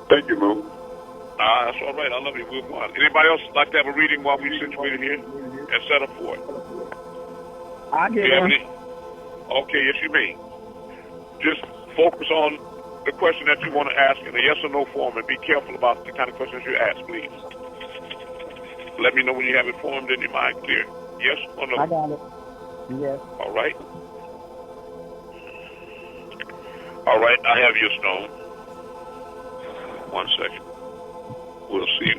S7: Thank you, Moon.
S1: That's all right. I love you. We'll move on. Anybody else like to have a reading while we situated here and set up for it?
S4: I get one.
S1: Okay, yes, you may. Just focus on the question that you want to ask in a yes or no form, and be careful about the kind of questions you ask, please. Let me know when you have it formed in your mind clear. Yes or no?
S4: I got it. Yes.
S1: All right. All right, I have your stone. 1 second. We'll see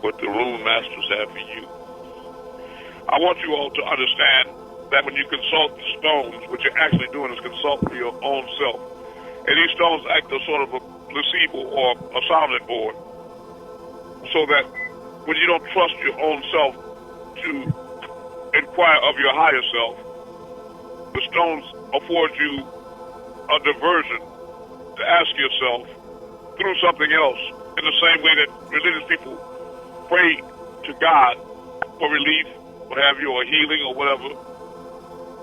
S1: what the rune masters have for you. I want you all to understand that when you consult the stones, what you're actually doing is consulting your own self. And these stones act as sort of a placebo or a sounding board, so that when you don't trust your own self to inquire of your higher self, the stones afford you a diversion to ask yourself through something else, in the same way that religious people pray to God for relief, what have you, or healing or whatever,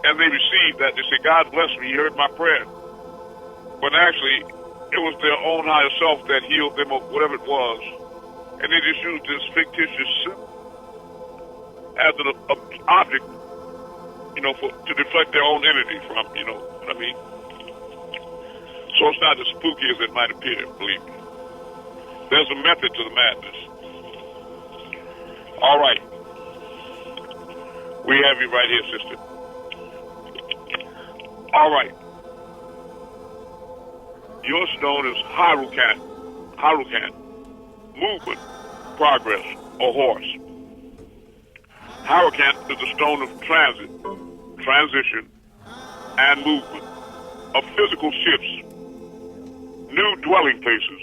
S1: and they receive that. They say, God bless me, he heard my prayer. But actually, it was their own higher self that healed them, or whatever it was. And they just used this fictitious as an object, to deflect their own energy from, what I mean? So it's not as spooky as it might appear, believe me. There's a method to the madness. All right. We have you right here, sister. All right. Your stone is Harukan, movement, progress, or horse. Harukan is the stone of transit, transition, and movement, of physical shifts, new dwelling places,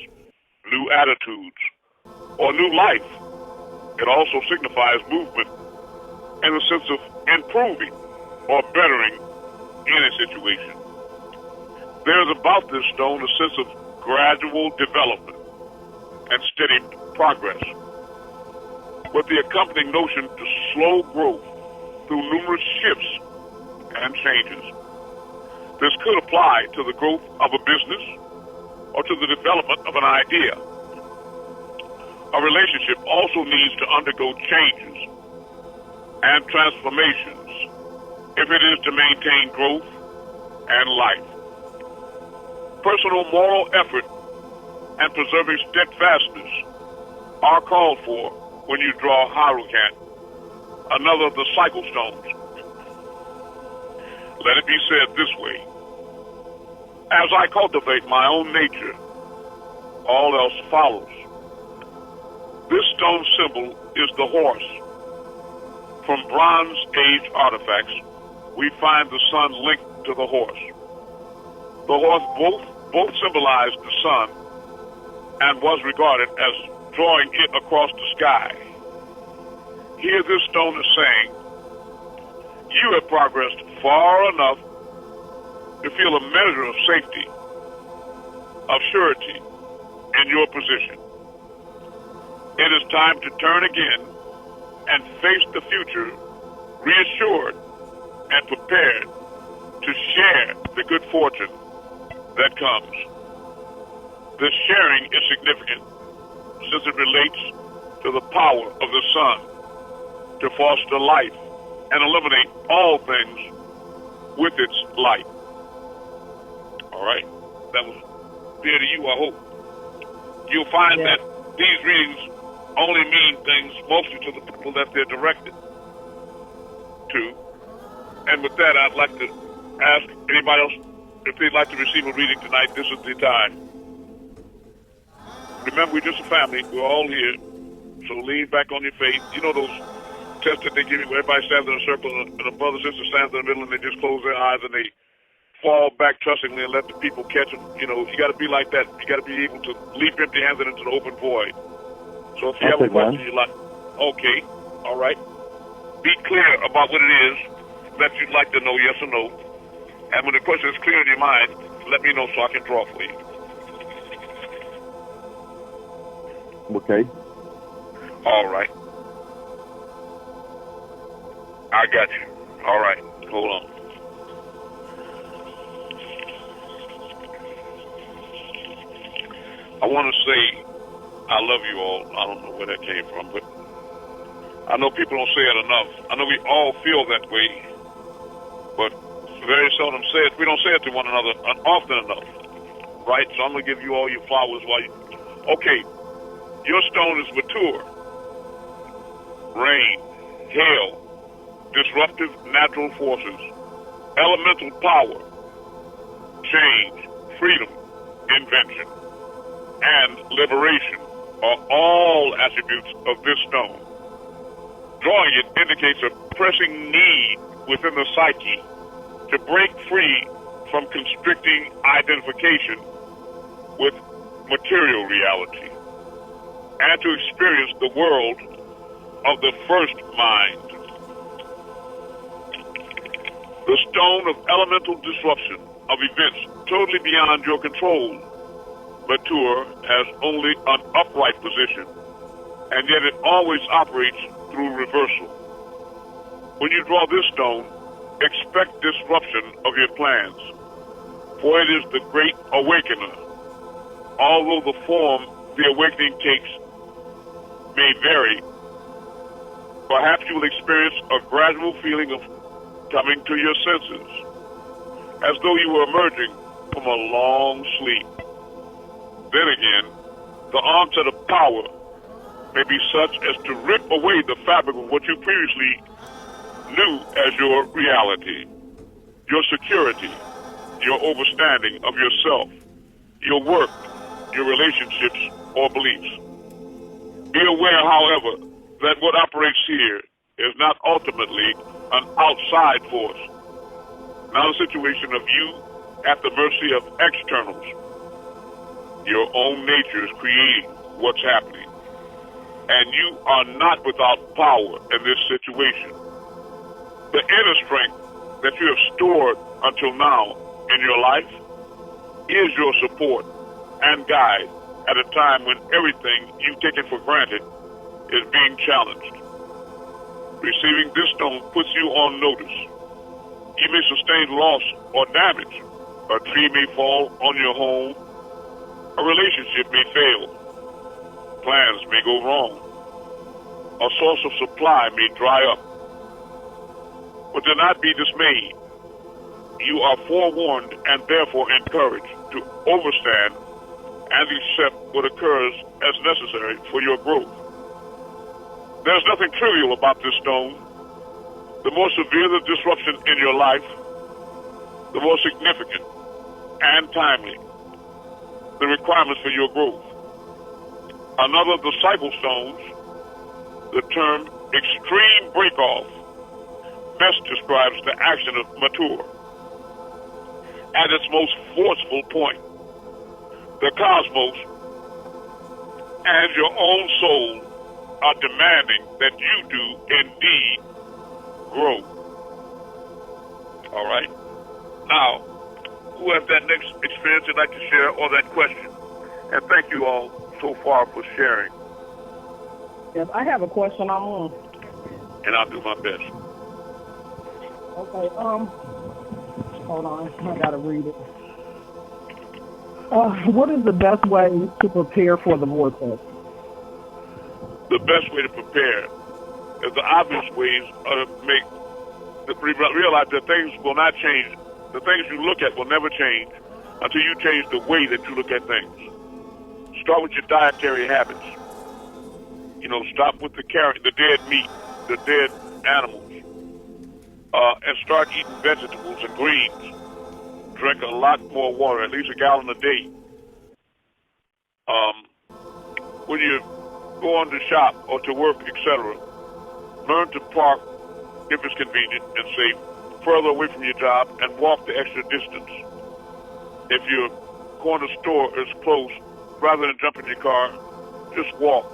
S1: new attitudes, or new life. It also signifies movement in the sense of improving or bettering any situation. There is about this stone a sense of gradual development and steady progress, with the accompanying notion to slow growth through numerous shifts and changes. This could apply to the growth of a business or to the development of an idea. A relationship also needs to undergo changes and transformations if it is to maintain growth and life. Personal moral effort and preserving steadfastness are called for when you draw Harukan, another of the cycle stones. Let it be said this way: as I cultivate my own nature, all else follows. This stone symbol is the horse. From Bronze Age artifacts, we find the sun linked to the horse. The horse both symbolized the sun and was regarded as drawing it across the sky. Here this stone is saying, you have progressed far enough to feel a measure of safety, of surety in your position. It is time to turn again and face the future reassured and prepared to share the good fortune that comes. This sharing is significant since it relates to the power of the sun to foster life and eliminate all things with its light. All right? That was clear to you, I hope. You'll find that these readings only mean things mostly to the people that they're directed to. And with that, I'd like to ask anybody else if they'd like to receive a reading tonight. This is the time. Remember, we're just a family. We're all here. So lean back on your faith. You know those tests that they give you where everybody stands in a circle and a brother and sister stands in the middle and they just close their eyes and they fall back trustingly and let the people catch them. You know, you got to be like that. You got to be able to leap empty-handed into the open void. So if you have a question you like, okay, all right. Be clear about what it is that you'd like to know, yes or no. And when the question is clear in your mind, let me know so I can draw for you.
S3: Okay.
S1: All right. I got you. All right. Hold on. I want to say I love you all. I don't know where that came from, but I know people don't say it enough. I know we all feel that way, but very seldom say it. We don't say it to one another often enough, right? So I'm going to give you all your flowers while you... Okay, your stone is mature. Rain, hail, disruptive natural forces, elemental power, change, freedom, invention, and liberation are all attributes of this stone. Drawing it indicates a pressing need within the psyche to break free from constricting identification with material reality and to experience the world of the first mind. The stone of elemental disruption of events totally beyond your control. Mature has only an upright position, and yet it always operates through reversal. When you draw this stone, expect disruption of your plans, for it is the great awakener. Although the form the awakening takes may vary, perhaps you will experience a gradual feeling of coming to your senses, as though you were emerging from a long sleep. Then again, the onset of power may be such as to rip away the fabric of what you previously knew as your reality, your security, your overstanding of yourself, your work, your relationships, or beliefs. Be aware, however, that what operates here is not ultimately an outside force, not a situation of you at the mercy of externals. Your own nature is creating what's happening, and you are not without power in this situation. The inner strength that you have stored until now in your life is your support and guide at a time when everything you've taken for granted is being challenged. Receiving this stone puts you on notice. You may sustain loss or damage. A tree may fall on your home. A relationship may fail. Plans may go wrong. A source of supply may dry up. But do not be dismayed. You are forewarned and therefore encouraged to overstand and accept what occurs as necessary for your growth. There's nothing trivial about this stone. The more severe the disruption in your life, the more significant and timely the requirements for your growth. Another of the disciple stones, the term extreme break-off, best describes the action of mature. At its most forceful point, the cosmos and your own soul are demanding that you do indeed grow. All right? Now, who has that next experience they'd like to share or that question? And thank you all so far for sharing.
S4: Yes, I have a question. I'm on.
S1: And I'll do my best.
S4: Okay, hold on. I gotta read it. What is the best way to prepare for the vortex?
S1: the best way to prepare is the obvious ways are to realize that things will not change. The things you look at will never change until you change the way that you look at things. Start with your dietary habits. Stop with the dead meat, the dead animals, and start eating vegetables and greens. Drink a lot more water, at least a gallon a day. When you go on to shop or to work, etc., learn to park, if it's convenient and safe, further away from your job and walk the extra distance. If your corner store is close, rather than jump in your car, just walk.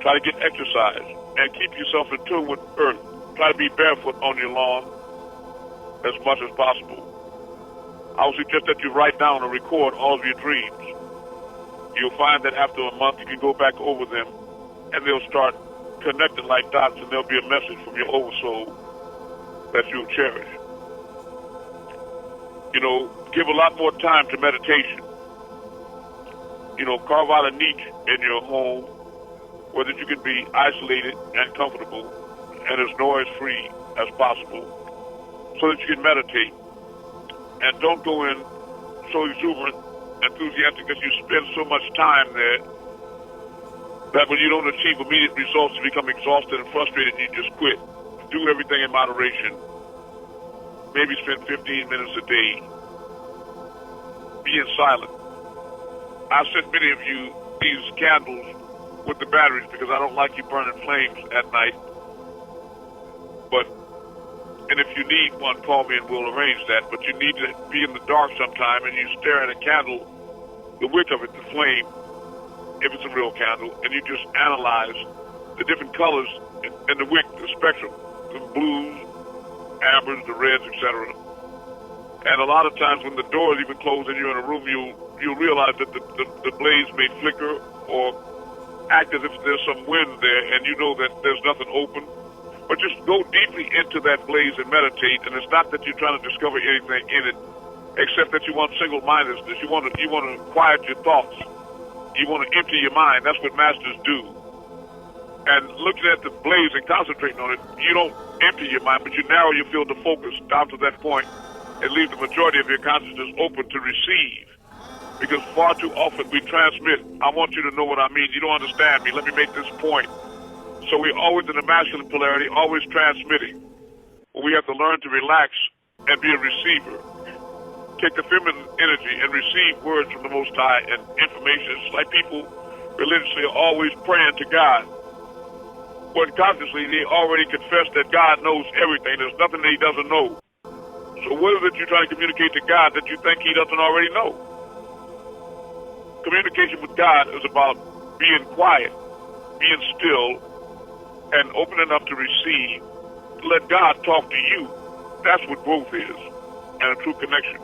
S1: Try to get exercise and keep yourself in tune with earth. Try to be barefoot on your lawn as much as possible. I would suggest that you write down or record all of your dreams. You'll find that after a month you can go back over them and they'll start connecting like dots, and there'll be a message from your oversoul that you'll cherish. Give a lot more time to meditation. Carve out a niche in your home where that you can be isolated and comfortable and as noise-free as possible so that you can meditate. And don't go in so exuberant, enthusiastic that you spend so much time there that when you don't achieve immediate results, you become exhausted and frustrated and you just quit. Do everything in moderation. Maybe spend 15 minutes a day. Be in silence. I sent many of you these candles with the batteries because I don't like you burning flames at night. And if you need one, call me and we'll arrange that. But you need to be in the dark sometime and you stare at a candle, the wick of it, the flame, if it's a real candle, and you just analyze the different colors in the wick, the spectrum, the blues, ambers, the reds, etc. And a lot of times when the door is even closed and you're in a room, you'll realize that the blaze may flicker or act as if there's some wind there, and you know that there's nothing open. But just go deeply into that blaze and meditate, and it's not that you're trying to discover anything in it, except that you want single-mindedness. You want to quiet your thoughts. You want to empty your mind. That's what masters do. And looking at the blaze and concentrating on it, you don't empty your mind, but you narrow your field of focus down to that point and leave the majority of your consciousness open to receive. Because far too often we transmit, I want you to know what I mean. You don't understand me. Let me make this point. So we're always in the masculine polarity, always transmitting. But we have to learn to relax and be a receiver. Take the feminine energy and receive words from the Most High and information. It's like people religiously are always praying to God. But consciously, they already confess that God knows everything. There's nothing that He doesn't know. So what is it you're trying to communicate to God that you think He doesn't already know? Communication with God is about being quiet, being still, and open enough to receive. Let God talk to you. That's what growth is, and a true connection.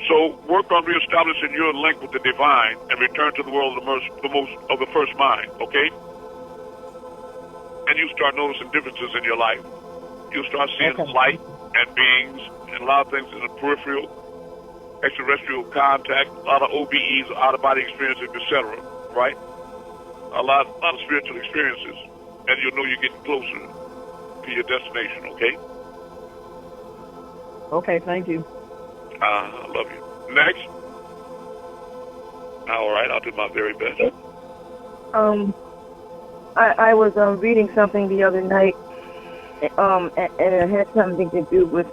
S1: So work on reestablishing your link with the divine and return to the world of the first mind, okay? And you start noticing differences in your life. You'll start seeing light and beings and a lot of things in the peripheral, extraterrestrial contact, a lot of OBEs, out-of-body experiences, etc., right? A lot of spiritual experiences, and you'll know you're getting closer to your destination, okay?
S4: Okay, thank you.
S1: I love you. Next. All right, I'll do my very best.
S5: I was reading something the other night, and it had something to do with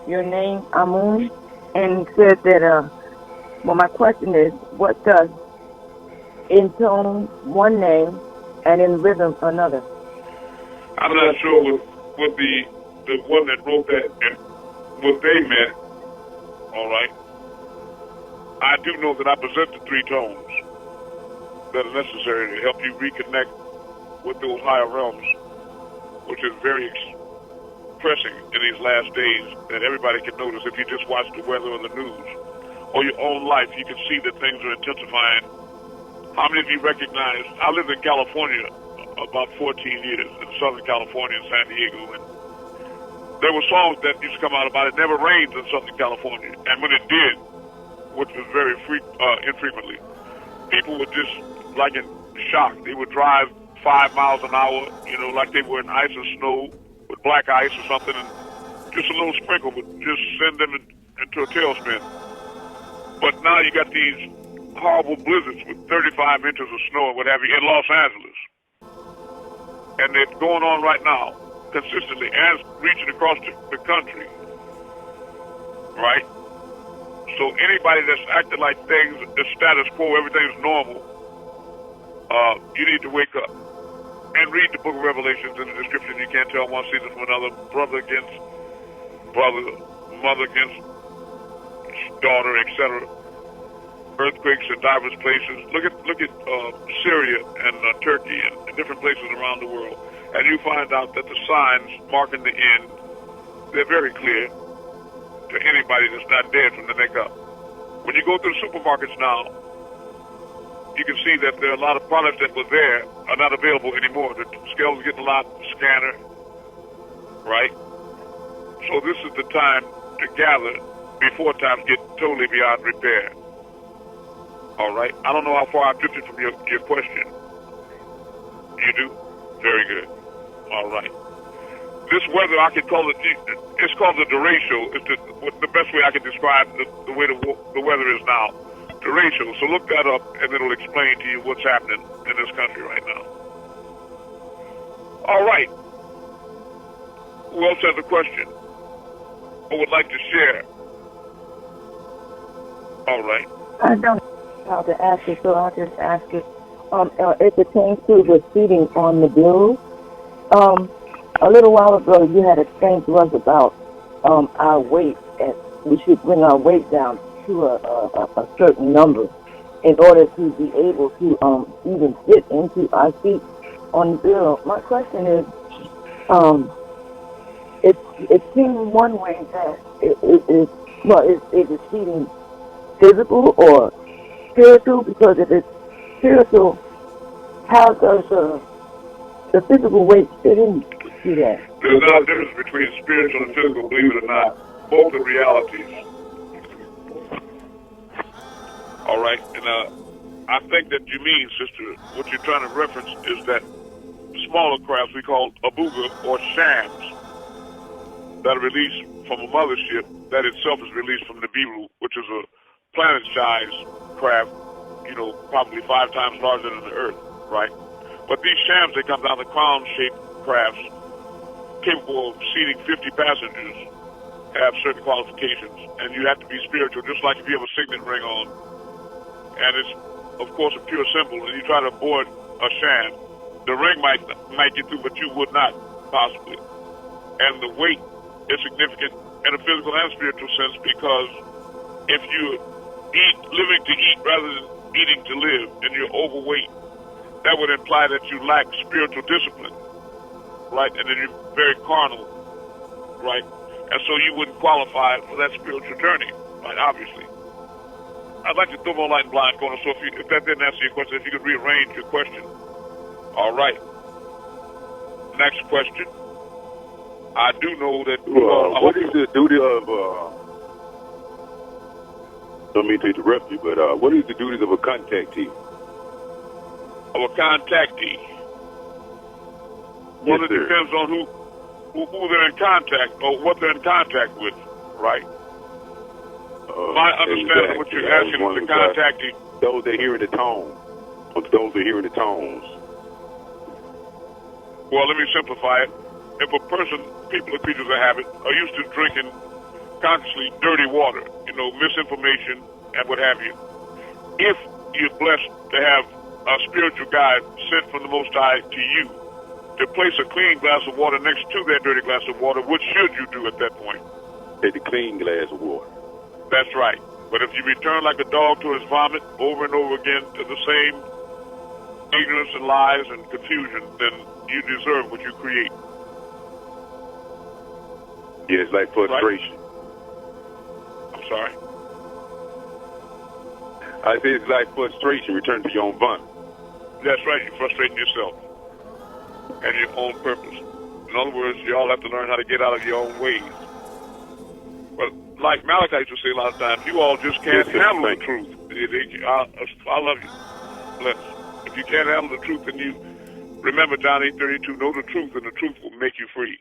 S5: your name, Amun, and it said that, well, my question is, what does intone one name and in rhythm another?
S1: I'm not sure what the one that wrote that and what they meant. All right. I do know that I possess the three tones that are necessary to help you reconnect with those higher realms, which is very pressing in these last days that everybody can notice. If you just watch the weather or the news or your own life, you can see that things are intensifying. How many of you recognize, I lived in California about 14 years, in Southern California in San Diego, and there were songs that used to come out about it never rains in Southern California. And when it did, which was very infrequently, people would just, like in shocked. They would drive 5 miles an hour, like they were in ice or snow with black ice or something, and just a little sprinkle would just send them into a tailspin. But now you got these horrible blizzards with 35 inches of snow and what have you in Los Angeles. And they're going on right now, consistently, and reaching across the country. Right? So anybody that's acting like things is status quo, everything's normal, you need to wake up and read the book of Revelations in the description. You can't tell one season from another, brother against brother, mother against daughter, etc. Earthquakes in diverse places. Look at Syria and Turkey and different places around the world, and you find out that the signs marking the end, they're very clear to anybody that's not dead from the neck up. When you go to the supermarkets now, you can see that there are a lot of products that were there are not available anymore. The scales are getting a lot scanner, right? So this is the time to gather before times get totally beyond repair. All right? I don't know how far I drifted from your question. You do? Very good. All right. This weather, I can call it, it's called the derecho. It's the best way I can describe the way the weather is now. Derecho. So look that up, and it'll explain to you what's happening in this country right now. All right. Who else has a question or would like to share? All right.
S5: I don't know how to ask it, so I'll just ask it. It pertains to the seating on the bill. A little while ago, you had explained to us about our weight, and we should bring our weight down to a certain number in order to be able to even fit into our seat on the bill. My question is, it seems one way that is it seating physical or spiritual? Because if it's spiritual, how does the physical weight fit into that?
S1: There's not a difference between spiritual and physical, believe it or not. Both are realities. All right, and I think that you mean, sister, what you're trying to reference is that smaller crafts we call abuga or shams that are released from a mothership that itself is released from Nibiru, which is a planet-sized craft, probably 5 times larger than the Earth, right? But these shams, they come down the crown-shaped crafts capable of seating 50 passengers, have certain qualifications, and you have to be spiritual, just like if you have a signet ring on, and it's, of course, a pure symbol, and you try to board a sham, the ring might get through, but you would not, possibly. And the weight is significant in a physical and spiritual sense, because if you living to eat rather than eating to live, and you're overweight, that would imply that you lack spiritual discipline, right? And then you're very carnal, right? And so you wouldn't qualify for that spiritual journey, right? Obviously. I'd like to throw more light and blind corner, so if that didn't answer your question, if you could rearrange your question. All right. Next question. I do know that...
S7: what is the duty of... don't mean to interrupt you, but what is the duties of a contactee?
S1: Of a contactee?
S7: Yes,
S1: well, it
S7: sir.
S1: depends on who they're in contact, or what they're in contact with, right? My understanding of what you're asking is the contactee.
S7: Those that hearing the tone. Those that hearing the tones.
S1: Well, let me simplify it. If a person, people or creatures of habit, are used to drinking consciously dirty water, misinformation and what have you, if you're blessed to have a spiritual guide sent from the Most High to you to place a clean glass of water next to that dirty glass of water, what should you do at that point?
S7: Take the clean glass of water.
S1: That's right. But if you return like a dog to his vomit over and over again to the same ignorance and lies and confusion, then you deserve what you create.
S7: Yeah, it's like frustration.
S1: Right? I'm sorry?
S7: I say it's like frustration, return to your own vomit.
S1: That's right. You're frustrating yourself and your own purpose. In other words, you all have to learn how to get out of your own ways. But like Malachi used to say a lot of times, you all just can't handle the truth. I love you. Bless. If you can't handle the truth, then you remember John 8:32, know the truth, and the truth will make you free.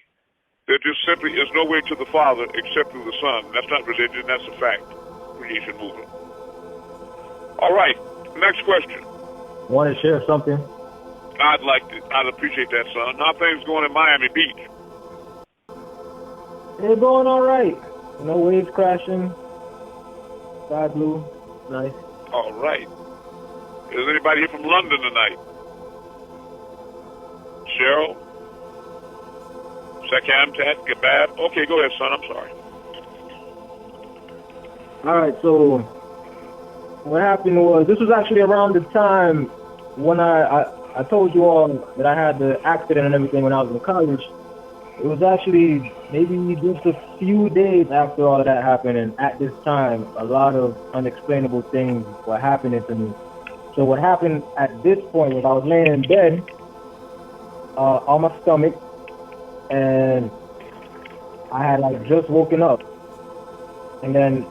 S1: There just simply is no way to the Father except through the Son. That's not religion, that's a fact. Creation movement. All right, next question.
S8: Want to share something?
S1: I'd appreciate that, son. How things going in Miami Beach?
S8: They're going all right. No waves crashing. Sky blue. Nice.
S1: All right. Is anybody here from London tonight? Cheryl? Sakam, Tat, Kebab? Okay, go ahead, son. I'm sorry.
S8: All right, so what happened was, this was actually around the time when I told you all that I had the accident and everything when I was in college. It was actually maybe just a few days after all of that happened, and at this time, a lot of unexplainable things were happening to me. So what happened at this point was I was laying in bed on my stomach, and I had like just woken up, and then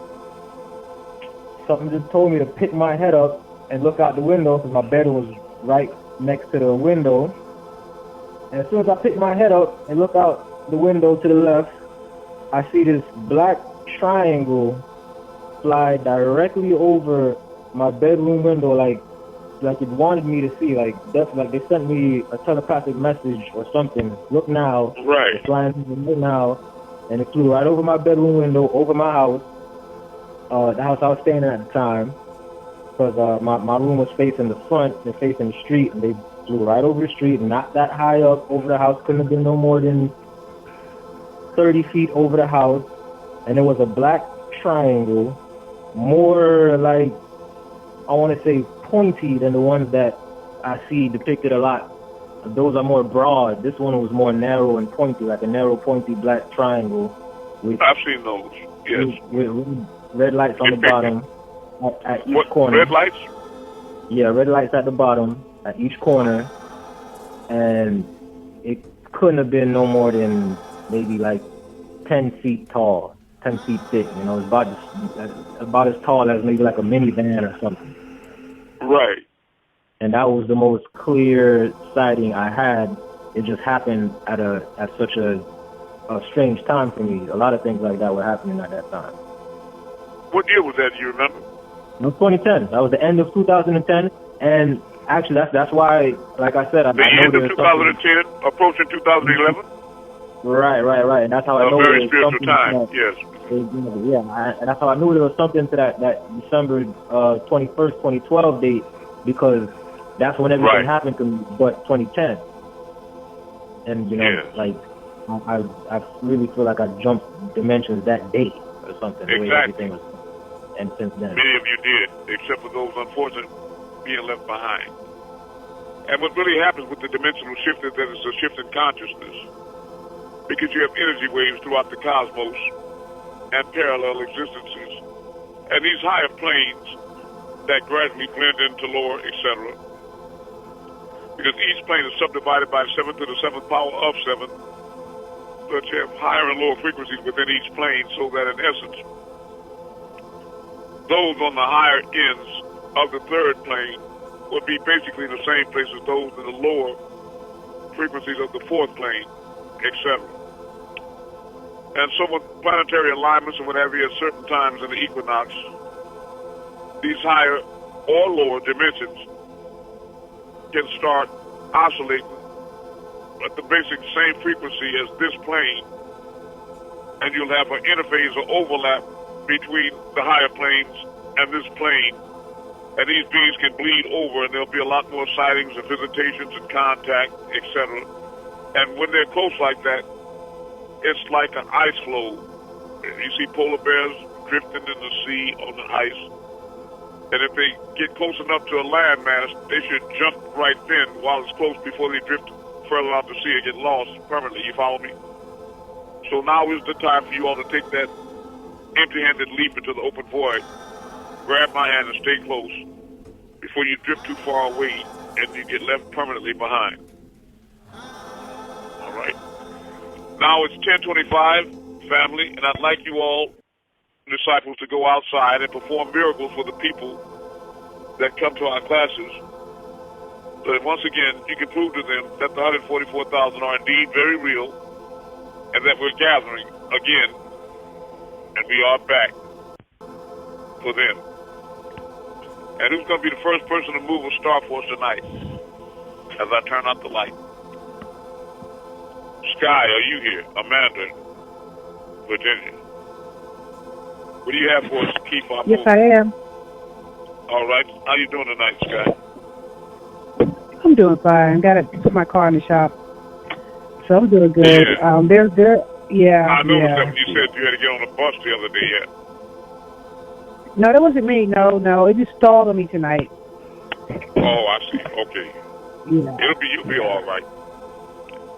S8: something just told me to pick my head up and look out the window, because my bed was right next to the window. And as soon as I pick my head up and look out the window to the left, I see this black triangle fly directly over my bedroom window, like it wanted me to see, like they sent me a telepathic message or something. Look now.
S1: Right.
S8: It's flying right now, and it flew right over my bedroom window, over my house, the house I was staying in at the time, because my room was facing the front and facing the street, and they flew right over the street, not that high up over the house. Couldn't have been no more than 30 feet over the house, and it was a black triangle, more like, I want to say pointy than the ones that I see depicted a lot. Those are more broad. This one was more narrow and pointy, like a narrow, pointy black triangle.
S1: I've seen those, yes.
S8: With red lights on the bottom at each corner.
S1: Red lights?
S8: Yeah, red lights at the bottom at each corner, and it couldn't have been no more than maybe like 10 feet tall, 10 feet thick. You know, it's about as tall as maybe like a minivan or something.
S1: Right.
S8: And that was the most clear sighting I had. It just happened at such a strange time for me. A lot of things like that were happening at that time.
S1: What year was that? Do you remember?
S8: It was 2010. That was the end of 2010, and actually that's why, like I said, I know
S1: end of 2010, approaching 2011.
S8: Right, and that's how I know
S1: very spiritual time. Yes.
S8: Yeah, and that's how I knew there was something to that December 21st, 2012 date, because that's when everything happened to me, but 2010. And, you know, like, I really feel like I jumped dimensions that day or something.
S1: Exactly.
S8: The way everything was, and since then.
S1: Many of you did, except for those unfortunate being left behind. And what really happens with the dimensional shift is that it's a shift in consciousness, because you have energy waves throughout the cosmos and parallel existences, and these higher planes that gradually blend into lower, etc. Because each plane is subdivided by 7 to the 7th power of 7, but you have higher and lower frequencies within each plane, so that in essence, those on the higher ends of the third plane would be basically in the same place as those in the lower frequencies of the fourth plane, etc. And so with planetary alignments and what have you at certain times in the equinox, these higher or lower dimensions can start oscillating at the basic same frequency as this plane, and you'll have an interphase or overlap between the higher planes and this plane, and these beings can bleed over, and there'll be a lot more sightings and visitations and contact, etc. And when they're close like that, it's like an ice floe. You see polar bears drifting in the sea on the ice, and if they get close enough to a landmass, they should jump right then while it's close before they drift further out to sea and get lost permanently. You follow me? So now is the time for you all to take that empty-handed leap into the open void. Grab my hand and stay close before you drift too far away and you get left permanently behind. All right. Now it's 10:25, family, and I'd like you all, disciples, to go outside and perform miracles for the people that come to our classes. So that once again, you can prove to them that the 144,000 are indeed very real, and that we're gathering again, and we are back for them. And who's going to be the first person to move a Star Force tonight? As I turn out the light. Sky, are you here? Amanda, Virginia. What do you have for us to keep our
S5: Yes,
S1: moving?
S5: I am.
S1: All right. How you doing tonight, Sky?
S5: I'm doing fine. Got to put my car in the shop, so I'm doing good.
S1: Yeah.
S5: I noticed that when you
S1: said you had to get on a bus the other day. Yeah.
S5: No, that wasn't me. No, it just stalled on me tonight.
S1: Oh, I see. Okay.
S5: Yeah.
S1: You'll be all right.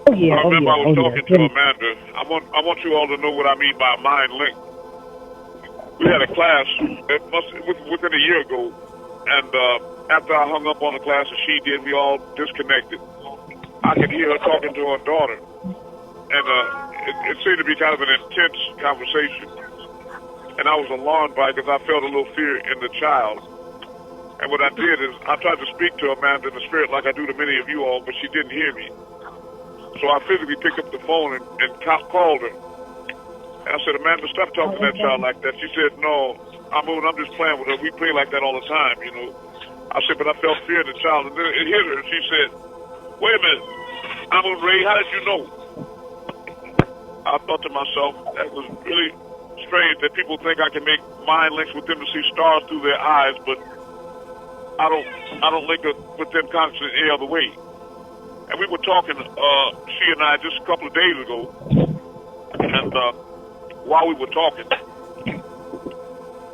S5: Oh yeah.
S1: I remember I was talking to
S5: yeah.
S1: Amanda. I want you all to know what I mean by mind link. We had a class within a year ago, and after I hung up on the class and she did, we all disconnected. I could hear her talking to her daughter, and it seemed to be kind of an intense conversation. And I was alarmed by it because I felt a little fear in the child. And what I did is I tried to speak to Amanda in the spirit like I do to many of you all, but she didn't hear me. So I physically picked up the phone and called her. And I said, Amanda, stop talking to that child like that. She said, no, Amun, I'm just playing with her. We play like that all the time, you know. I said, but I felt fear in the child. And then it hit her, and she said, wait a minute, Amun-Rayay, how did you know? I thought to myself, that was really strange that people think I can make mind links with them to see stars through their eyes, but I don't link it with them constantly any other way. And we were talking, she and I, just a couple of days ago, and while we were talking,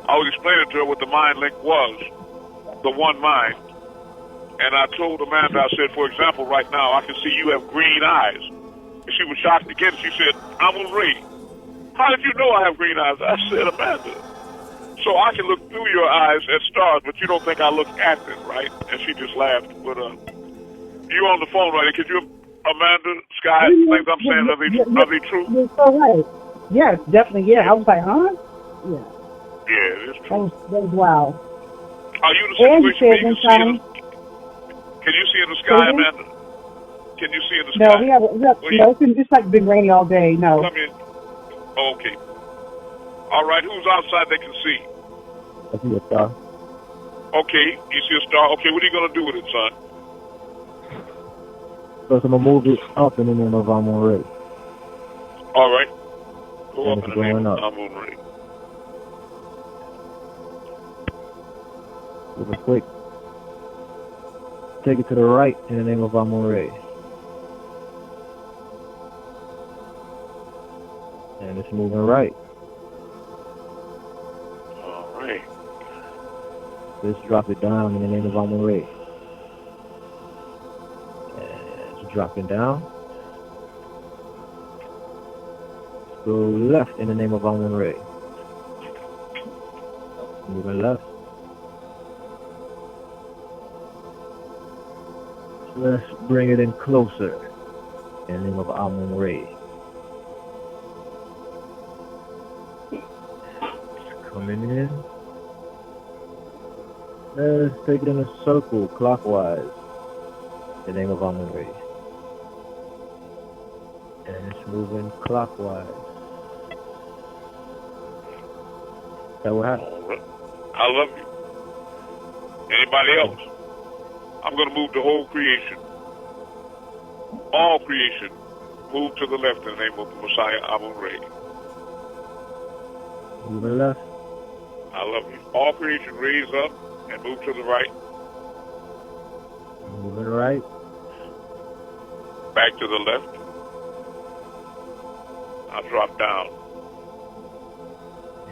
S1: I was explaining to her what the mind link was, the one mind. And I told Amanda, I said, for example, right now, I can see you have green eyes. And she was shocked again. She said, Amun-Rayay, how did you know I have green eyes? I said, Amanda, so I can look through your eyes at stars, but you don't think I look at them, right? And she just laughed. But you on the phone, right? Could you, Amanda, Sky, things I'm saying, are they true?
S5: You're so right. Yes, definitely. Yeah, I was like, huh? Yeah.
S1: Yeah, it is true.
S5: That was wild.
S1: Are you in a situation where you can see in the, can you see in the sky, Amanda? Can you see in the sky?
S5: No, it's like been raining all day. No.
S1: Come in. Oh, okay. All right, who's outside that can see?
S8: I see a star.
S1: Okay, you see a star. Okay, what are you going to do with it, son?
S8: First, I'm going to move it up in the name of Amun-Rayay.
S1: All right. Go
S8: and
S1: up in the name of Amun-Rayay.
S8: Real quick. Take it to the right in the name of Amun-Rayay. And it's moving right.
S1: All right.
S8: Let's drop it down in the name of Amun-Rayay. And it's dropping down. Go left in the name of Amun-Rayay. Moving left. Let's bring it in closer in the name of Amun-Rayay. Coming in. Let's take it in a circle clockwise in the name of Amun-Rayay. And it's moving clockwise. That what happened?
S1: I love you. Anybody else? I'm going to move the whole creation. All creation, move to the left in the name of the Messiah, Amun-Rayay.
S8: Moving left.
S1: I love you. All creation, raise up and move to the right.
S8: Moving right.
S1: Back to the left. I drop down.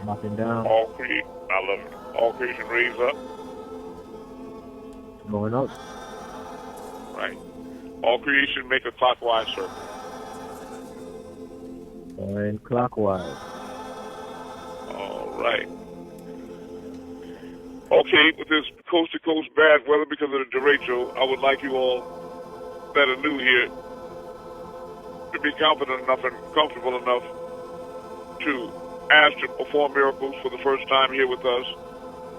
S8: Dropping down.
S1: All creation, I love you. All creation, raise up.
S8: Going up.
S1: Right. All creation, make a clockwise circle.
S8: Going clockwise.
S1: All right. Okay, with this coast-to-coast bad weather because of the derecho, I would like you all that are new here to be confident enough and comfortable enough to ask to perform miracles for the first time here with us,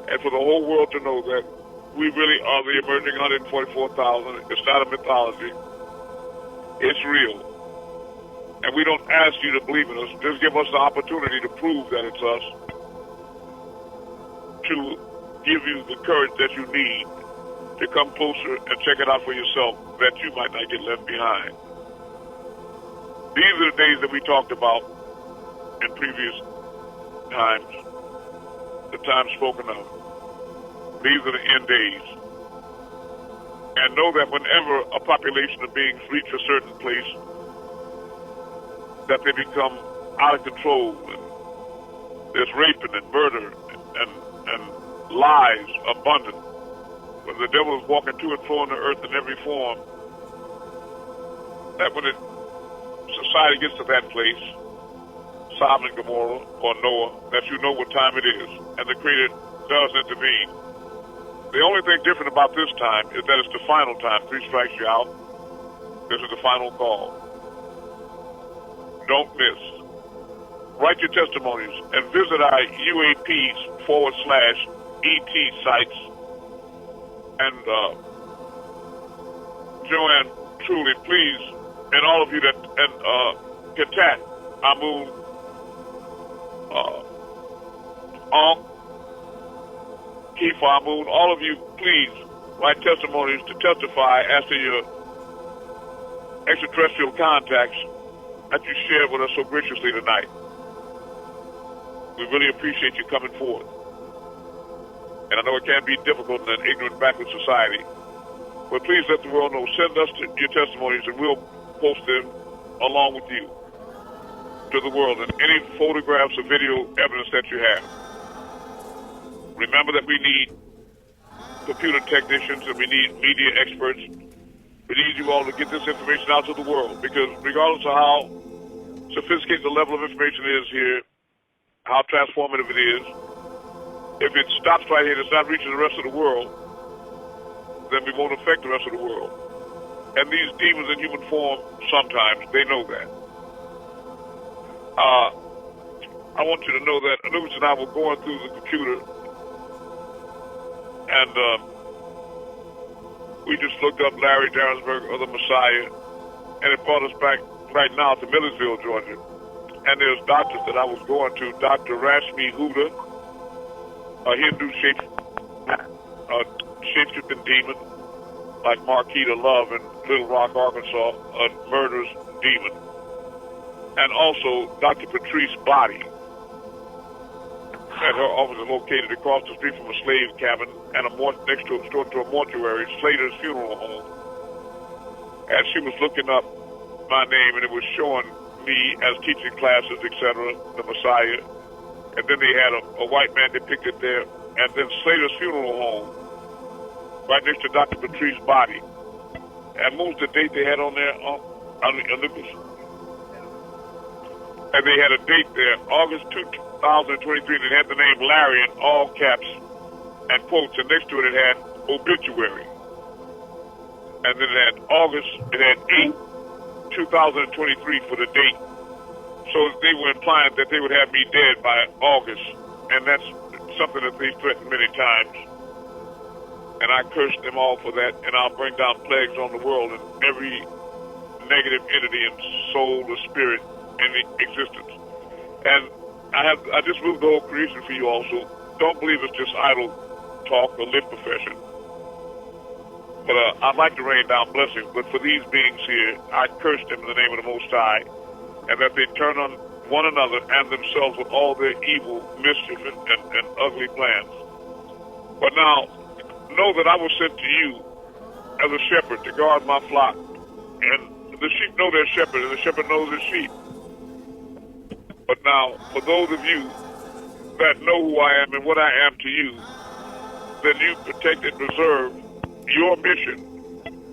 S1: and for the whole world to know that we really are the emerging 144,000. It's not a mythology. It's real. And we don't ask you to believe in us. Just give us the opportunity to prove that it's us, to give you the courage that you need to come closer and check it out for yourself, that you might not get left behind. These are the days that we talked about in previous times, the times spoken of. These are the end days. And know that whenever a population of beings reach a certain place, that they become out of control, and there's raping and murder and lies abundant. When the devil is walking to and fro on the earth in every form, that when society gets to that place, Sodom and Gomorrah or Noah, that you know what time it is, and the Creator does intervene. The only thing different about this time is that it's the final time. 3 strikes you out. This is the final call. Don't miss. Write your testimonies and visit our UAPs/ET sites. And Joanne, truly, please, and all of you that can chat, Amun, Kifa, Amun, all of you, please write testimonies to testify as to your extraterrestrial contacts that you shared with us so graciously tonight. We really appreciate you coming forward. And I know it can be difficult in an ignorant, backward society, but please let the world know. Send us your testimonies and we'll post them along with you to the world, and any photographs or video evidence that you have. Remember that we need computer technicians and we need media experts. We need you all to get this information out to the world, because regardless of how sophisticated the level of information is here, how transformative it is, if it stops right here and it's not reaching the rest of the world, then we won't affect the rest of the world. And these demons in human form, sometimes, they know that. I want you to know that Anubis and I were going through the computer, and we just looked up Larry Darrensburg or the Messiah, and it brought us back right now to Millersville, Georgia. And there's doctors that I was going to, Dr. Rashmi Huda, a Hindu shape-shifting demon, like Marquita Love in Little Rock, Arkansas, a murderous demon. And also Dr. Patrice Body, at her office is located across the street from a slave cabin and next to a mortuary, Slater's Funeral Home. And she was looking up my name, and it was showing me as teaching classes, etc., the Messiah. And then they had a white man depicted there, and then Slater's Funeral Home, right next to Dr. Patrice's Body. And what was the date they had on there? Olympus. And they had a date there, August 2023, and it had the name Larry in all caps and quotes, and next to it had obituary. And then it had August, it had 8/2023 for the date. So they were implying that they would have me dead by August, and that's something that they threatened many times. And I cursed them all for that, and I'll bring down plagues on the world and every negative entity and soul or spirit in existence. And I just moved the whole creation for you also. Don't believe it's just idle talk or lip profession. But I'd like to rain down blessings. But for these beings here, I curse them in the name of the Most High, and that they turn on one another and themselves with all their evil, mischief, and ugly plans. But now, know that I was sent to you as a shepherd to guard my flock. And the sheep know their shepherd, and the shepherd knows his sheep. But now, for those of you that know who I am and what I am to you, then you protect and preserve your mission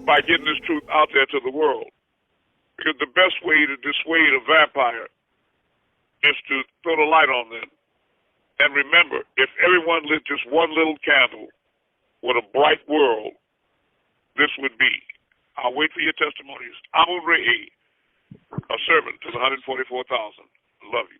S1: by getting this truth out there to the world. Because the best way to dissuade a vampire is to throw the light on them. And remember, if everyone lit just one little candle, what a bright world this would be. I'll wait for your testimonies. Amun-Rayay, a servant to the 144,000. Love you.